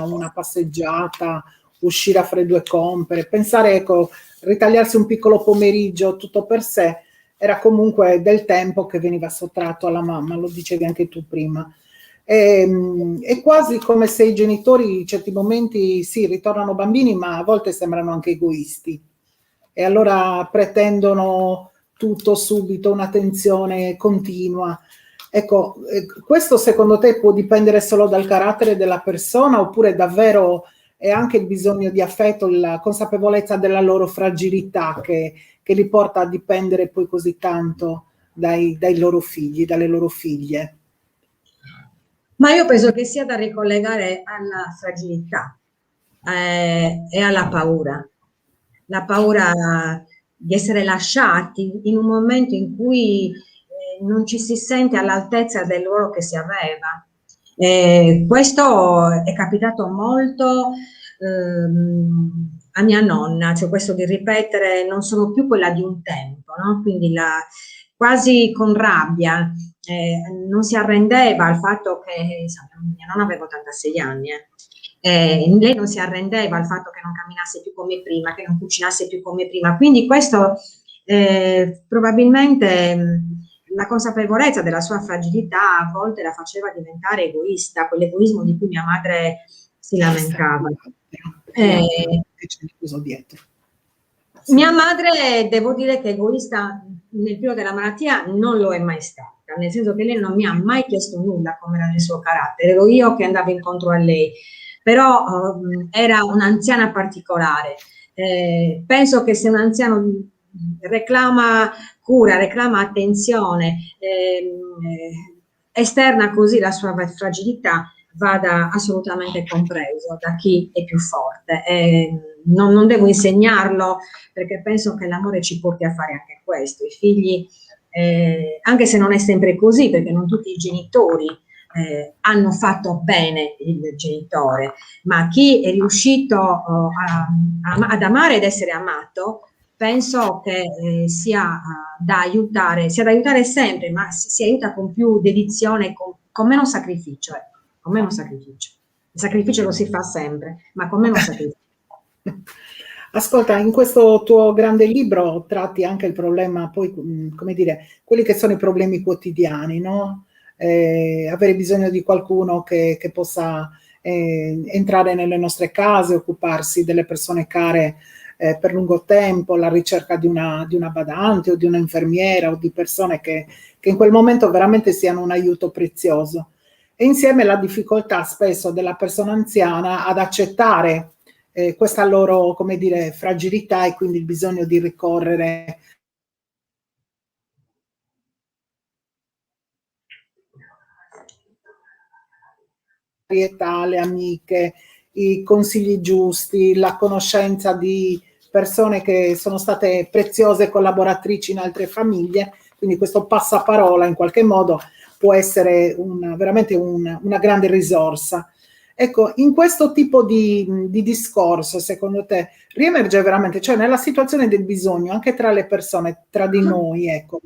una passeggiata, uscire a fare due compere, pensare, ecco, ritagliarsi un piccolo pomeriggio tutto per sé, era comunque del tempo che veniva sottratto alla mamma, lo dicevi anche tu prima. È quasi come se i genitori in certi momenti sì, ritornano bambini, ma a volte sembrano anche egoisti, e allora pretendono tutto subito, un'attenzione continua. Ecco, questo secondo te può dipendere solo dal carattere della persona, oppure davvero è anche il bisogno di affetto, la consapevolezza della loro fragilità che li porta a dipendere poi così tanto dai loro figli, dalle loro figlie? Ma io penso che sia da ricollegare alla fragilità e alla paura. La paura di essere lasciati in un momento in cui non ci si sente all'altezza del ruolo che si aveva. Questo è capitato molto a mia nonna, cioè questo di ripetere: non sono più quella di un tempo, no? Quindi quasi con rabbia, non si arrendeva al fatto che, insomma, mia nonna aveva 86 anni, lei non si arrendeva al fatto che non camminasse più come prima, che non cucinasse più come prima, quindi questo probabilmente la consapevolezza della sua fragilità a volte la faceva diventare egoista, quell'egoismo di cui mia madre si lamentava. Che c'è chiuso dietro. Mia madre, devo dire che egoista nel periodo della malattia non lo è mai stata, nel senso che lei non mi ha mai chiesto nulla come era nel suo carattere, ero io che andavo incontro a lei, però era un'anziana particolare. Penso che se un anziano reclama cura, reclama attenzione, esterna così la sua fragilità, vada assolutamente compreso da chi è più forte. Non devo insegnarlo, perché penso che l'amore ci porti a fare anche questo. I figli, anche se non è sempre così, perché non tutti i genitori hanno fatto bene il genitore, ma chi è riuscito ad amare ed essere amato, penso che sia da aiutare sempre, ma si aiuta con più dedizione, con meno sacrificio, con meno sacrificio. Il sacrificio lo si fa sempre, ma con meno sacrificio. Ascolta, in questo tuo grande libro tratti anche il problema, poi, come dire, quelli che sono i problemi quotidiani, no? Avere bisogno di qualcuno che possa entrare nelle nostre case, occuparsi delle persone care per lungo tempo, la ricerca di una badante o di un'infermiera o di persone che in quel momento veramente siano un aiuto prezioso. E insieme la difficoltà spesso della persona anziana ad accettare questa loro, come dire, fragilità, e quindi il bisogno di ricorrere alle amiche, i consigli giusti, la conoscenza di persone che sono state preziose collaboratrici in altre famiglie, quindi questo passaparola in qualche modo può essere veramente una grande risorsa. Ecco, in questo tipo di discorso, secondo te, riemerge veramente, cioè nella situazione del bisogno, anche tra le persone, tra di noi, ecco,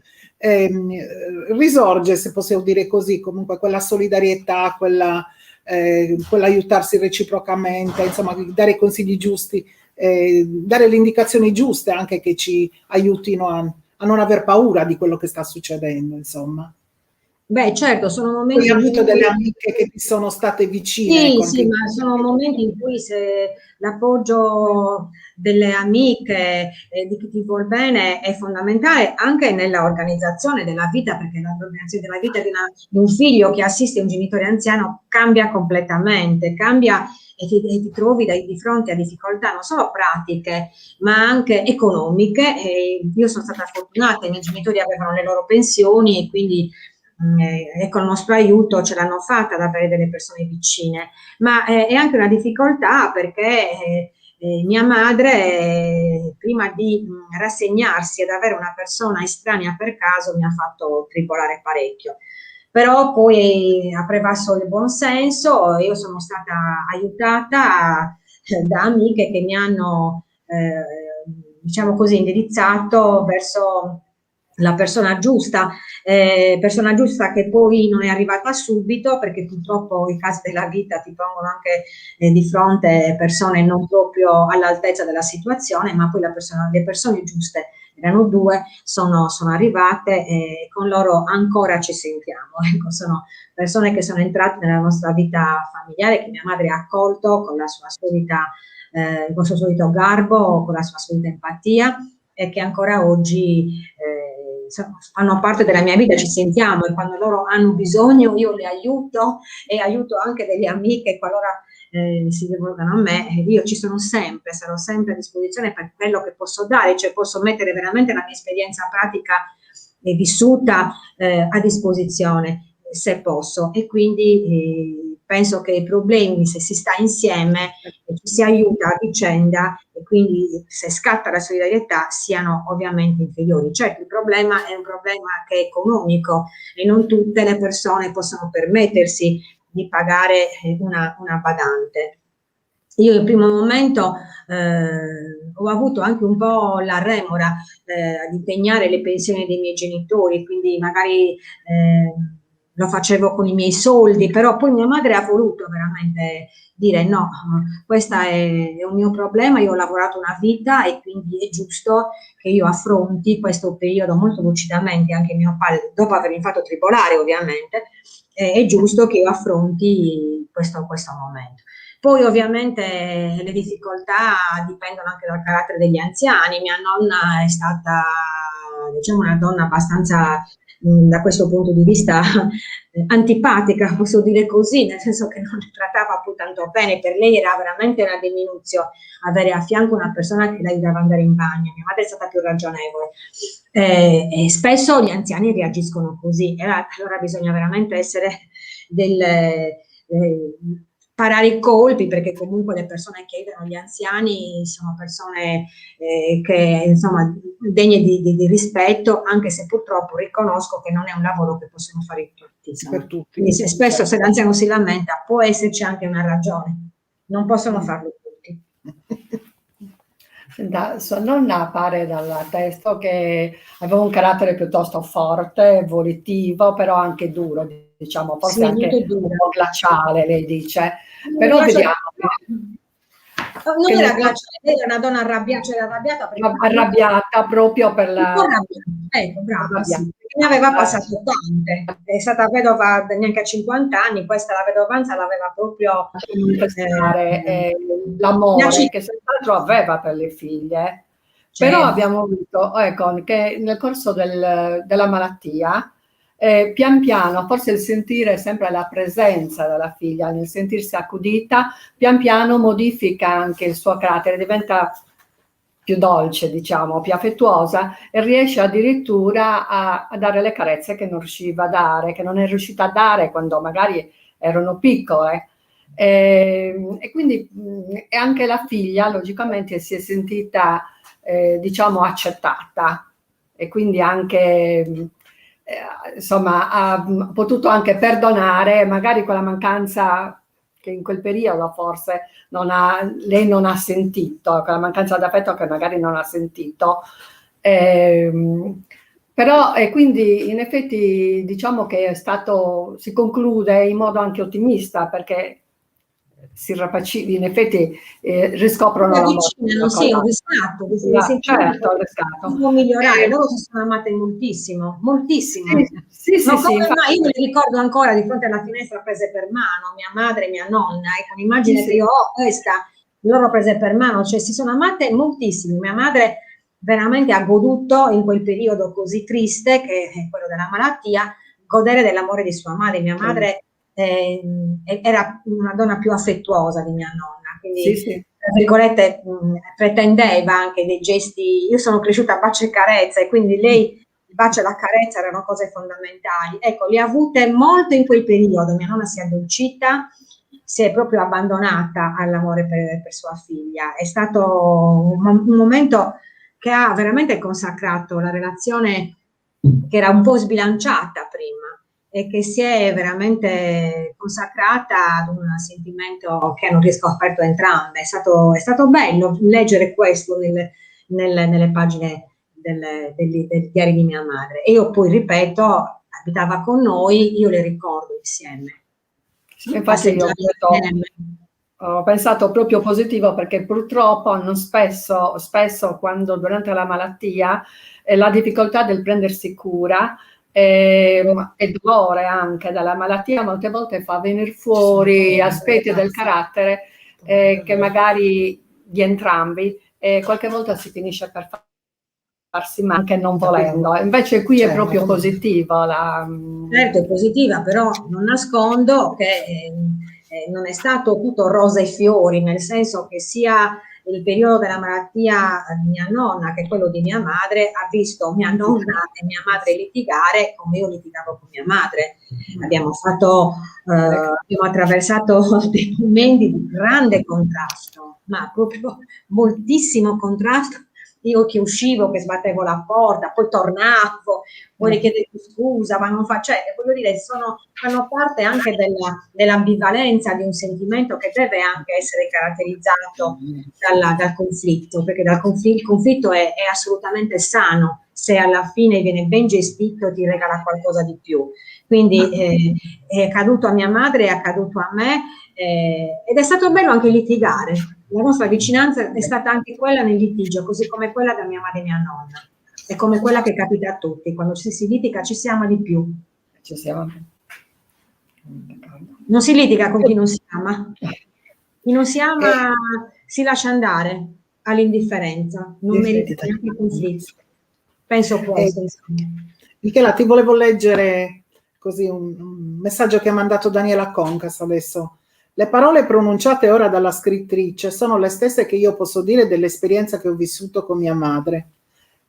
risorge, se possiamo dire così, comunque quella solidarietà, quell'aiutarsi reciprocamente, insomma, dare i consigli giusti, dare le indicazioni giuste anche che ci aiutino a non aver paura di quello che sta succedendo, insomma. Beh, certo, sono momenti. Hai avuto delle amiche che ti sono state vicine? Sì, sì, ma sono momenti in cui se l'appoggio delle amiche, di chi ti vuol bene, è fondamentale anche nella organizzazione della vita, perché l'organizzazione della vita di un figlio che assiste un genitore anziano cambia completamente, cambia e ti trovi di fronte a difficoltà non solo pratiche, ma anche economiche. Io sono stata fortunata, i miei genitori avevano le loro pensioni e quindi e con il nostro aiuto ce l'hanno fatta ad avere delle persone vicine, ma è anche una difficoltà perché mia madre, prima di rassegnarsi ad avere una persona estranea per caso, mi ha fatto tribolare parecchio. Però poi ha prevalso il buon senso, io sono stata aiutata da amiche che mi hanno, diciamo così, indirizzato verso la persona giusta che poi non è arrivata subito, perché purtroppo i casi della vita ti pongono anche di fronte persone non proprio all'altezza della situazione, ma poi le persone giuste erano due, sono arrivate e con loro ancora ci sentiamo. Ecco, sono persone che sono entrate nella nostra vita familiare, che mia madre ha accolto con la sua solita, con il suo solito garbo, con la sua solita empatia, e che ancora oggi fanno parte della mia vita, ci sentiamo, e quando loro hanno bisogno io le aiuto e aiuto anche delle amiche qualora si rivolgano a me. Io ci sono sempre, sarò sempre a disposizione per quello che posso dare, cioè posso mettere veramente la mia esperienza pratica e vissuta a disposizione, se posso, e quindi penso che i problemi, se si sta insieme e ci si aiuta a vicenda, e quindi se scatta la solidarietà, siano ovviamente inferiori. Certo, il problema è un problema che è economico e non tutte le persone possono permettersi di pagare una badante. Io in primo momento ho avuto anche un po' la remora ad impegnare le pensioni dei miei genitori, quindi magari lo facevo con i miei soldi, però poi mia madre ha voluto veramente dire no, questo è un mio problema, io ho lavorato una vita e quindi è giusto che io affronti questo periodo molto lucidamente, anche mio padre, dopo avermi fatto tribolare ovviamente, è giusto che io affronti questo momento. Poi ovviamente le difficoltà dipendono anche dal carattere degli anziani. Mia nonna è stata, diciamo, una donna abbastanza, da questo punto di vista, antipatica, posso dire così, nel senso che non le trattava più tanto bene. Per lei era veramente una deminuzio avere a fianco una persona che la aiutava ad andare in bagno. Mia madre è stata più ragionevole. E spesso gli anziani reagiscono così, e allora bisogna veramente essere parare i colpi, perché comunque le persone che aiutano gli anziani sono persone che, insomma, degne di rispetto, anche se purtroppo riconosco che non è un lavoro che possono fare tutti. Per tutti. Quindi spesso se l'anziano si lamenta può esserci anche una ragione, non possono farlo tutti. Sua nonna pare dal testo che aveva un carattere piuttosto forte, volitivo, però anche duro, diciamo, forse sì, anche un po' glaciale, lei dice. Però glaciale. vediamo. Non era glaciale, lei era una donna arrabbiata, cioè arrabbiata proprio per la... Ecco, brava, sì. Ne aveva passato tante, è stata vedova neanche a 50 anni, questa la vedovanza l'aveva proprio... l'amore che senz'altro aveva per le figlie, però abbiamo visto, ecco, che nel corso della malattia, pian piano, forse il sentire sempre la presenza della figlia, nel sentirsi accudita, pian piano modifica anche il suo carattere, diventa più dolce, diciamo, più affettuosa, e riesce addirittura a dare le carezze che non riusciva a dare, che non è riuscita a dare quando magari erano piccole. E quindi anche la figlia logicamente si è sentita diciamo accettata, e quindi anche insomma ha potuto anche perdonare magari quella mancanza che in quel periodo forse lei non ha sentito, quella mancanza d'affetto che magari non ha sentito. Però quindi in effetti diciamo che si conclude in modo anche ottimista, perché in effetti riscoprono l'amore. Sì, un riscatto, certo, può migliorare. Loro si sono amate moltissimo, moltissimo. Sì, io mi ricordo ancora di fronte alla finestra prese per mano, mia madre e mia nonna, e con l'immagine che io ho, questa, loro prese per mano, cioè si sono amate moltissimo. Mia madre veramente ha goduto in quel periodo così triste, che è quello della malattia, godere dell'amore di sua madre. Mia madre era una donna più affettuosa di mia nonna, quindi tra virgolette pretendeva anche dei gesti. Io sono cresciuta a bacio e carezza, e quindi lei, il bacio e la carezza erano cose fondamentali. Ecco, le ha avute molto in quel periodo. Mia nonna si è addolcita, si è proprio abbandonata all'amore per sua figlia. È stato un momento che ha veramente consacrato la relazione, che era un po' sbilanciata prima, e che si è veramente consacrata ad un sentimento che hanno riscoperto entrambe. È stato bello leggere questo nelle pagine dei diari di mia madre. E io poi, ripeto, abitava con noi, io le ricordo insieme. Infatti io ho pensato proprio positivo, perché purtroppo hanno spesso quando durante la malattia la difficoltà del prendersi cura e dolore anche dalla malattia molte volte fa venire fuori aspetti del carattere che magari di entrambi, qualche volta si finisce per farsi male anche non volendo. Invece qui è proprio positivo. Certo, è positiva, però non nascondo che non è stato tutto rose e fiori, nel senso che sia il periodo della malattia di mia nonna che quello di mia madre ha visto mia nonna e mia madre litigare come io litigavo con mia madre. Abbiamo attraversato dei momenti di grande contrasto, ma proprio moltissimo contrasto. Io che uscivo, che sbattevo la porta, poi tornavo, poi le chiedevo scusa, ma non faccio, voglio dire, fanno parte anche dell'ambivalenza di un sentimento che deve anche essere caratterizzato dal conflitto, perché il conflitto è assolutamente sano, se alla fine viene ben gestito, ti regala qualcosa di più. Quindi è accaduto a mia madre, è accaduto a me, ed è stato bello anche litigare. La nostra vicinanza è stata anche quella nel litigio, così come quella da mia madre e mia nonna, e come quella che capita a tutti: quando si litiga ci si ama di più. Ci siamo. Non si litiga con chi non si ama. Chi non si ama si lascia andare all'indifferenza, non merita neanche conflitti. Penso questo. Michela, ti volevo leggere così un messaggio che ha mandato Daniela Concas adesso. Le parole pronunciate ora dalla scrittrice sono le stesse che io posso dire dell'esperienza che ho vissuto con mia madre.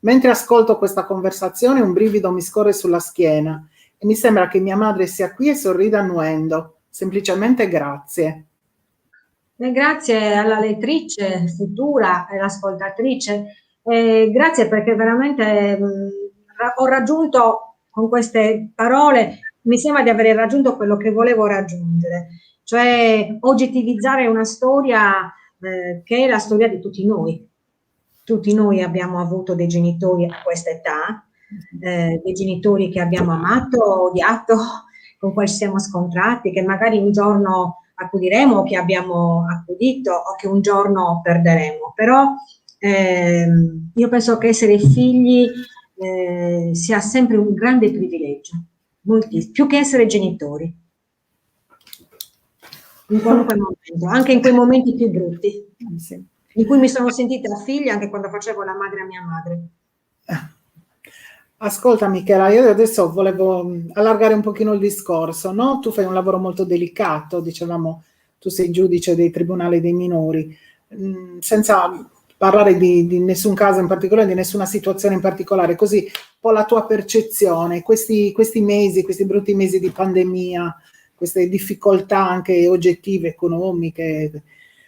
Mentre ascolto questa conversazione un brivido mi scorre sulla schiena e mi sembra che mia madre sia qui e sorrida annuendo. Semplicemente grazie. Grazie alla lettrice futura e all'ascoltatrice. Grazie perché veramente ho raggiunto con queste parole, mi sembra di aver raggiunto quello che volevo raggiungere, cioè oggettivizzare una storia che è la storia di tutti noi. Tutti noi abbiamo avuto dei genitori a questa età, dei genitori che abbiamo amato, odiato, con cui ci siamo scontrati, che magari un giorno accudiremo, che abbiamo accudito o che un giorno perderemo. Però io penso che essere figli sia sempre un grande privilegio, più che essere genitori, in qualunque momento, anche in quei momenti più brutti, sì, in cui mi sono sentita figlia anche quando facevo la madre a mia madre. Ascolta Michela, io adesso volevo allargare un pochino il discorso, no? Tu fai un lavoro molto delicato, dicevamo, tu sei giudice dei tribunali dei minori, senza parlare di nessun caso in particolare, di nessuna situazione in particolare, così un po' la tua percezione, questi mesi, questi brutti mesi di pandemia, queste difficoltà anche oggettive, economiche,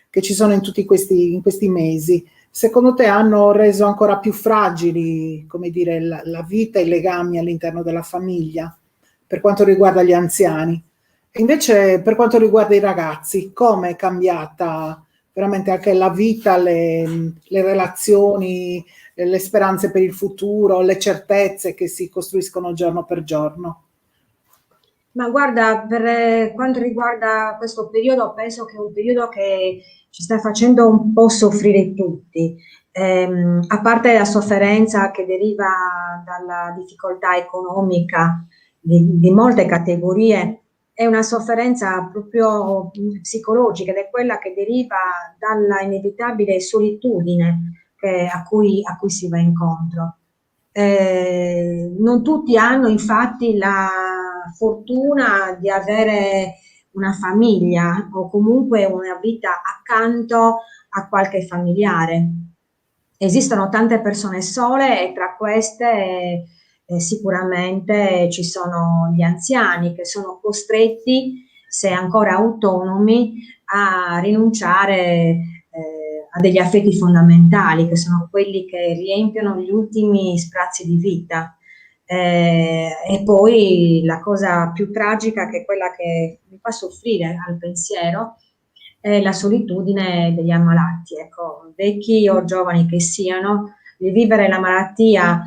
che ci sono in tutti questi mesi, secondo te hanno reso ancora più fragili, come dire, la vita e i legami all'interno della famiglia, per quanto riguarda gli anziani? E invece per quanto riguarda i ragazzi, come è cambiata veramente anche la vita, le relazioni, le speranze per il futuro, le certezze che si costruiscono giorno per giorno? Ma guarda, per quanto riguarda questo periodo, penso che è un periodo che ci sta facendo un po' soffrire tutti, a parte la sofferenza che deriva dalla difficoltà economica di molte categorie, è una sofferenza proprio psicologica ed è quella che deriva dalla inevitabile solitudine a cui si va incontro. Non tutti hanno infatti la fortuna di avere una famiglia o comunque una vita accanto a qualche familiare. Esistono tante persone sole e tra queste sicuramente ci sono gli anziani che sono costretti, se ancora autonomi, a rinunciare a degli affetti fondamentali, che sono quelli che riempiono gli ultimi sprazzi di vita. E poi la cosa più tragica, che è quella che mi fa soffrire al pensiero, è la solitudine degli ammalati. Ecco, vecchi o giovani che siano, di vivere la malattia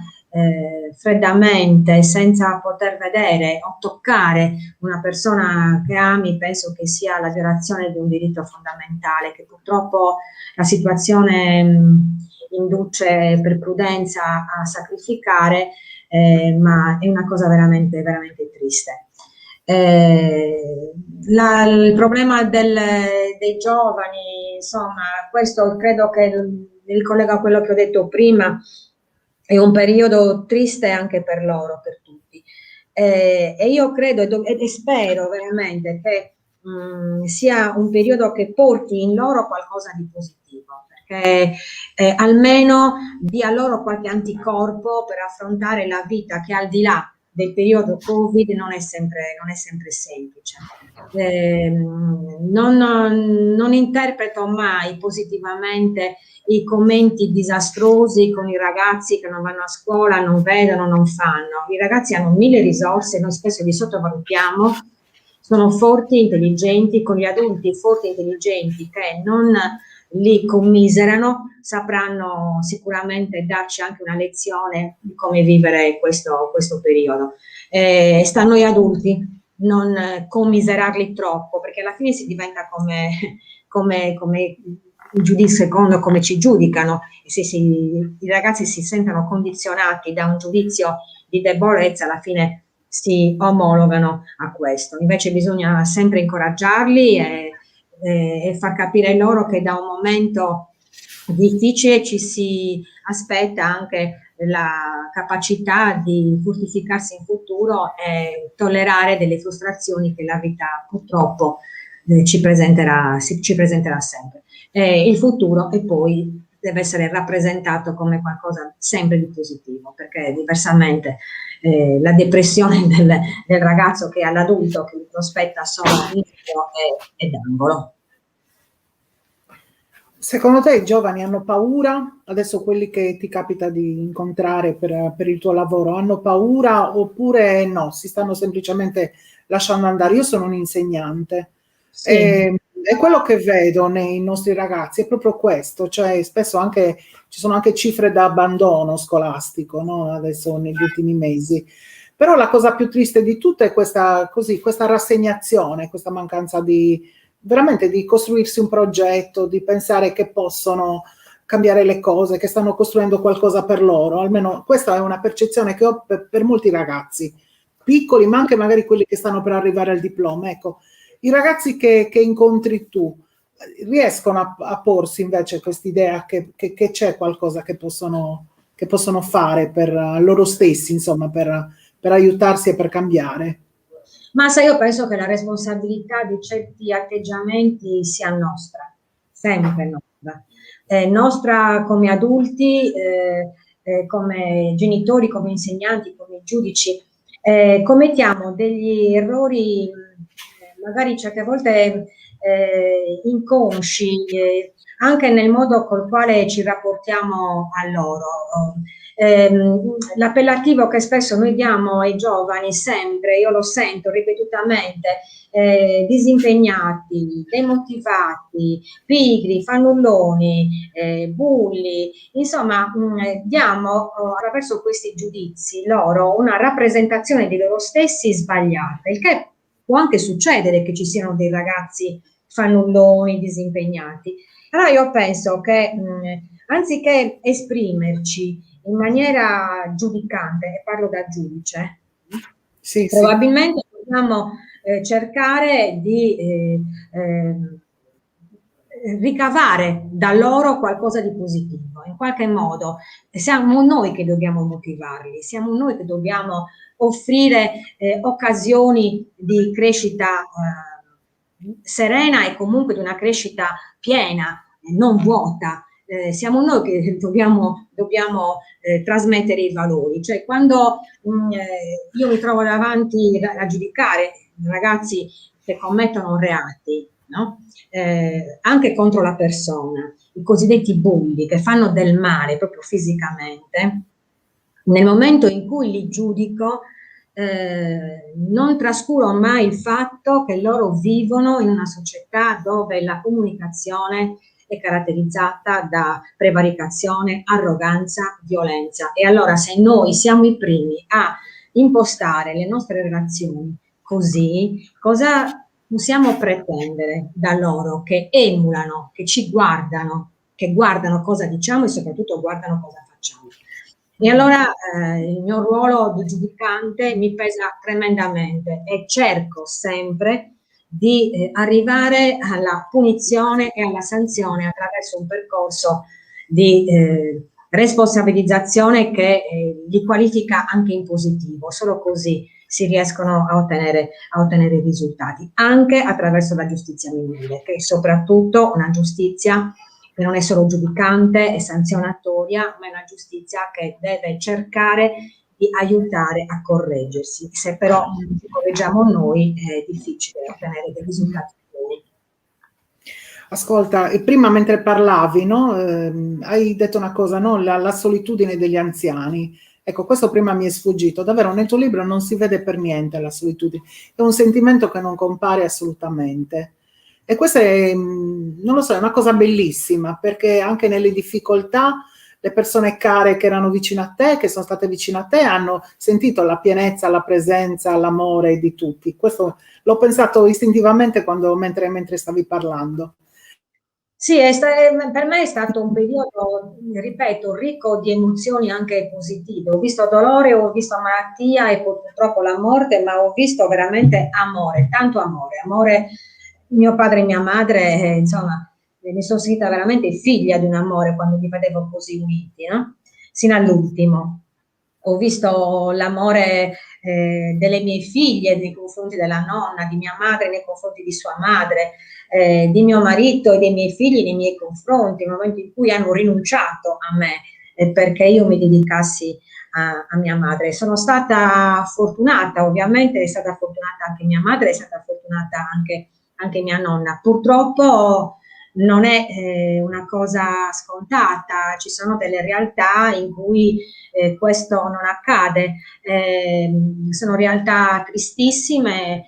freddamente, senza poter vedere o toccare una persona che ami, penso che sia la violazione di un diritto fondamentale, che purtroppo la situazione induce per prudenza a sacrificare, ma è una cosa veramente, veramente triste. Il problema dei giovani, insomma, questo credo che mi ricollega a quello che ho detto prima, è un periodo triste anche per loro, per tutti. E io credo e spero veramente che sia un periodo che porti in loro qualcosa di positivo, perché almeno dia loro qualche anticorpo per affrontare la vita che al di là del periodo Covid non è sempre semplice. Non interpreto mai positivamente i commenti disastrosi con i ragazzi che non vanno a scuola, non vedono, non fanno. I ragazzi hanno mille risorse, noi spesso li sottovalutiamo, sono forti, intelligenti, con gli adulti forti, intelligenti che non li commiserano, sapranno sicuramente darci anche una lezione di come vivere questo periodo. Sta a noi adulti non commiserarli troppo, perché alla fine si diventa come secondo come ci giudicano. Se i ragazzi si sentono condizionati da un giudizio di debolezza, alla fine si omologano a questo. Invece bisogna sempre incoraggiarli e e far capire loro che da un momento difficile ci si aspetta anche la capacità di fortificarsi in futuro e tollerare delle frustrazioni che la vita purtroppo ci presenterà sempre. Il futuro e poi deve essere rappresentato come qualcosa sempre di positivo, perché diversamente la depressione del ragazzo che è all'adulto che li prospetta solo è d'angolo. Secondo te i giovani hanno paura? Adesso quelli che ti capita di incontrare per il tuo lavoro, hanno paura oppure no? Si stanno semplicemente lasciando andare? Io sono un insegnante. Sì. E quello che vedo nei nostri ragazzi è proprio questo, cioè spesso anche ci sono anche cifre da abbandono scolastico, no? Adesso negli ultimi mesi. Però la cosa più triste di tutto è questa rassegnazione, questa mancanza veramente di costruirsi un progetto, di pensare che possono cambiare le cose, che stanno costruendo qualcosa per loro. Almeno questa è una percezione che ho per molti ragazzi, piccoli, ma anche magari quelli che stanno per arrivare al diploma. Ecco, i ragazzi che incontri tu riescono a porsi invece quest'idea che c'è qualcosa che possono fare per loro stessi, insomma, per aiutarsi e per cambiare. Ma sai, io penso che la responsabilità di certi atteggiamenti sia nostra, sempre nostra. Nostra come adulti, come genitori, come insegnanti, come giudici. Commettiamo degli errori, magari certe volte inconsci, anche nel modo col quale ci rapportiamo a loro. L'appellativo che spesso noi diamo ai giovani sempre, io lo sento ripetutamente, disimpegnati, demotivati, pigri, fannulloni, bulli, insomma diamo attraverso questi giudizi loro una rappresentazione di loro stessi sbagliata, il che può anche succedere che ci siano dei ragazzi fannulloni, disimpegnati. Allora io penso che anziché esprimerci in maniera giudicante, e parlo da giudice, sì, probabilmente dobbiamo cercare di ricavare da loro qualcosa di positivo, in qualche modo siamo noi che dobbiamo motivarli, siamo noi che dobbiamo offrire occasioni di crescita serena e comunque di una crescita piena, non vuota. Siamo noi che dobbiamo trasmettere i valori, cioè quando io mi trovo davanti a giudicare ragazzi che commettono reati, no? Anche contro la persona, i cosiddetti bulli che fanno del male proprio fisicamente, nel momento in cui li giudico non trascuro mai il fatto che loro vivono in una società dove la comunicazione è caratterizzata da prevaricazione, arroganza, violenza. E allora se noi siamo i primi a impostare le nostre relazioni così, cosa possiamo pretendere da loro che emulano, che ci guardano, che guardano cosa diciamo e soprattutto guardano cosa facciamo? E allora il mio ruolo di giudicante mi pesa tremendamente e cerco sempre di arrivare alla punizione e alla sanzione attraverso un percorso di responsabilizzazione che li qualifica anche in positivo. Solo così si riescono a ottenere risultati, anche attraverso la giustizia minorile, che è soprattutto una giustizia che non è solo giudicante e sanzionatoria, ma è una giustizia che deve cercare di aiutare a correggersi. Se però ci correggiamo noi è difficile ottenere dei risultati buoni. Ascolta, prima mentre parlavi, no, hai detto una cosa, no, la solitudine degli anziani. Ecco, questo prima mi è sfuggito. Davvero nel tuo libro non si vede per niente la solitudine, è un sentimento che non compare assolutamente. E questa è, non lo so, è una cosa bellissima, perché anche nelle difficoltà le persone care che erano vicine a te, che sono state vicine a te, hanno sentito la pienezza, la presenza, l'amore di tutti. Questo l'ho pensato istintivamente mentre stavi parlando. Sì, per me è stato un periodo, ripeto, ricco di emozioni anche positive. Ho visto dolore, ho visto malattia e purtroppo la morte, ma ho visto veramente amore, tanto amore mio padre e mia madre, insomma, mi sono sentita veramente figlia di un amore quando li vedevo così uniti, no? Sino all'ultimo. Ho visto l'amore delle mie figlie nei confronti della nonna, di mia madre nei confronti di sua madre, di mio marito e dei miei figli nei miei confronti, nel momento in cui hanno rinunciato a me perché io mi dedicassi a mia madre. Sono stata fortunata, ovviamente è stata fortunata anche mia madre, è stata fortunata anche mia nonna. Purtroppo non è una cosa scontata, ci sono delle realtà in cui questo non accade, sono realtà tristissime,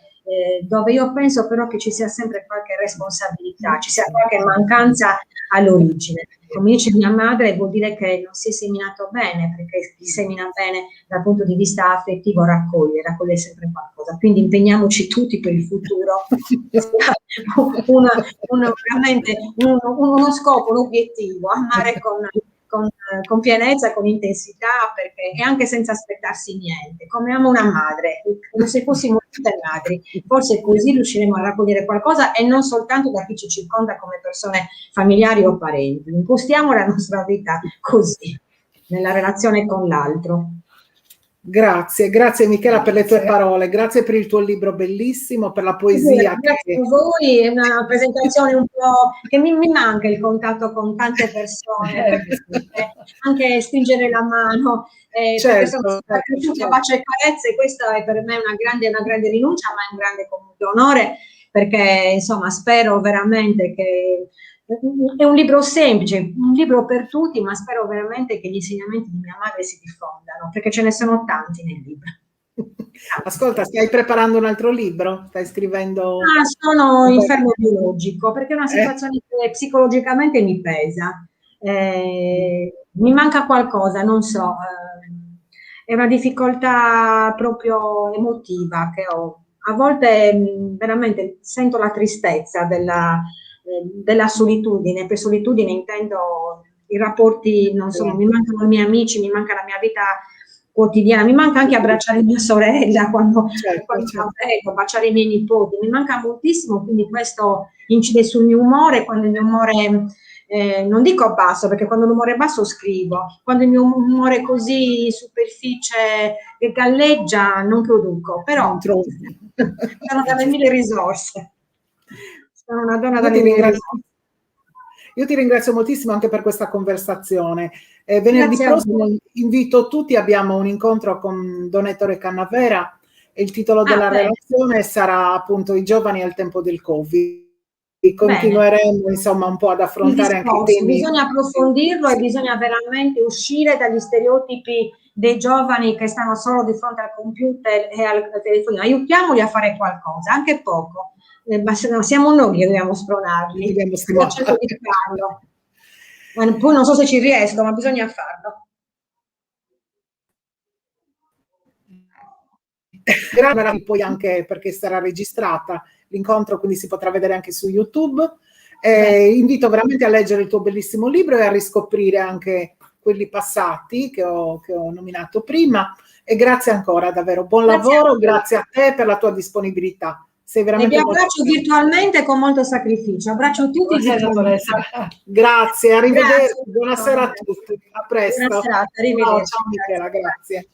dove io penso però che ci sia sempre qualche responsabilità, ci sia qualche mancanza all'origine. Come dice mia madre, vuol dire che non si è seminato bene, perché chi semina bene dal punto di vista affettivo raccoglie sempre qualcosa. Quindi impegniamoci tutti per il futuro, veramente uno scopo, un obiettivo, amare con pienezza, con intensità, perché, e anche senza aspettarsi niente, come amo una madre, come se fossimo tutte madri, forse così riusciremo a raccogliere qualcosa e non soltanto da chi ci circonda come persone familiari o parenti. Impostiamo la nostra vita così, nella relazione con l'altro. Grazie Michela per le tue parole, grazie per il tuo libro bellissimo, per la poesia. Grazie a voi, è una presentazione un po' che mi manca il contatto con tante persone, anche stringere la mano, perché sono stata cresciuta a bacio e carezze, questa è per me una grande rinuncia, ma è un grande comunque onore, perché insomma spero veramente che è un libro semplice, un libro per tutti, ma spero veramente che gli insegnamenti di mia madre si diffondano, perché ce ne sono tanti nel libro. Ascolta, stai preparando un altro libro? Stai scrivendo? Sono infermo biologico, perché è una situazione che psicologicamente mi pesa. Mi manca qualcosa, non so, è una difficoltà proprio emotiva che ho. A volte veramente sento la tristezza della solitudine. Per solitudine intendo i rapporti, non so, mi mancano i miei amici, mi manca la mia vita quotidiana, mi manca anche abbracciare mia sorella quando la vedo, baciare i miei nipoti, mi manca moltissimo, quindi questo incide sul mio umore, quando il mio umore, non dico basso, perché quando l'umore è basso scrivo, quando il mio umore è così superficie e galleggia non produco, però sono dalle mille risorse, sono una donna dalle mille risorse. Io ti ringrazio moltissimo anche per questa conversazione. Venerdì prossimo invito tutti, abbiamo un incontro con Don Ettore Cannavera e il titolo della relazione sarà appunto I giovani al tempo del Covid. Continueremo insomma un po' ad affrontare anche i temi. Bisogna approfondirlo e bisogna veramente uscire dagli stereotipi dei giovani che stanno solo di fronte al computer e al telefonino. Aiutiamoli a fare qualcosa, anche poco. Ma siamo noi che dobbiamo spronarli. Io cerco di farlo. Ma poi non so se ci riesco, ma bisogna farlo. Grazie, poi anche perché sarà registrata l'incontro, quindi si potrà vedere anche su YouTube. Invito veramente a leggere il tuo bellissimo libro e a riscoprire anche quelli passati che ho nominato prima. E grazie ancora, davvero. Buon lavoro, grazie a te per la tua disponibilità. Sei veramente e vi abbraccio virtualmente con molto sacrificio. Abbraccio tutti. Grazie, arrivederci. Buonasera a tutti. A presto. Buona serata, arrivederci. Ciao Michela, grazie.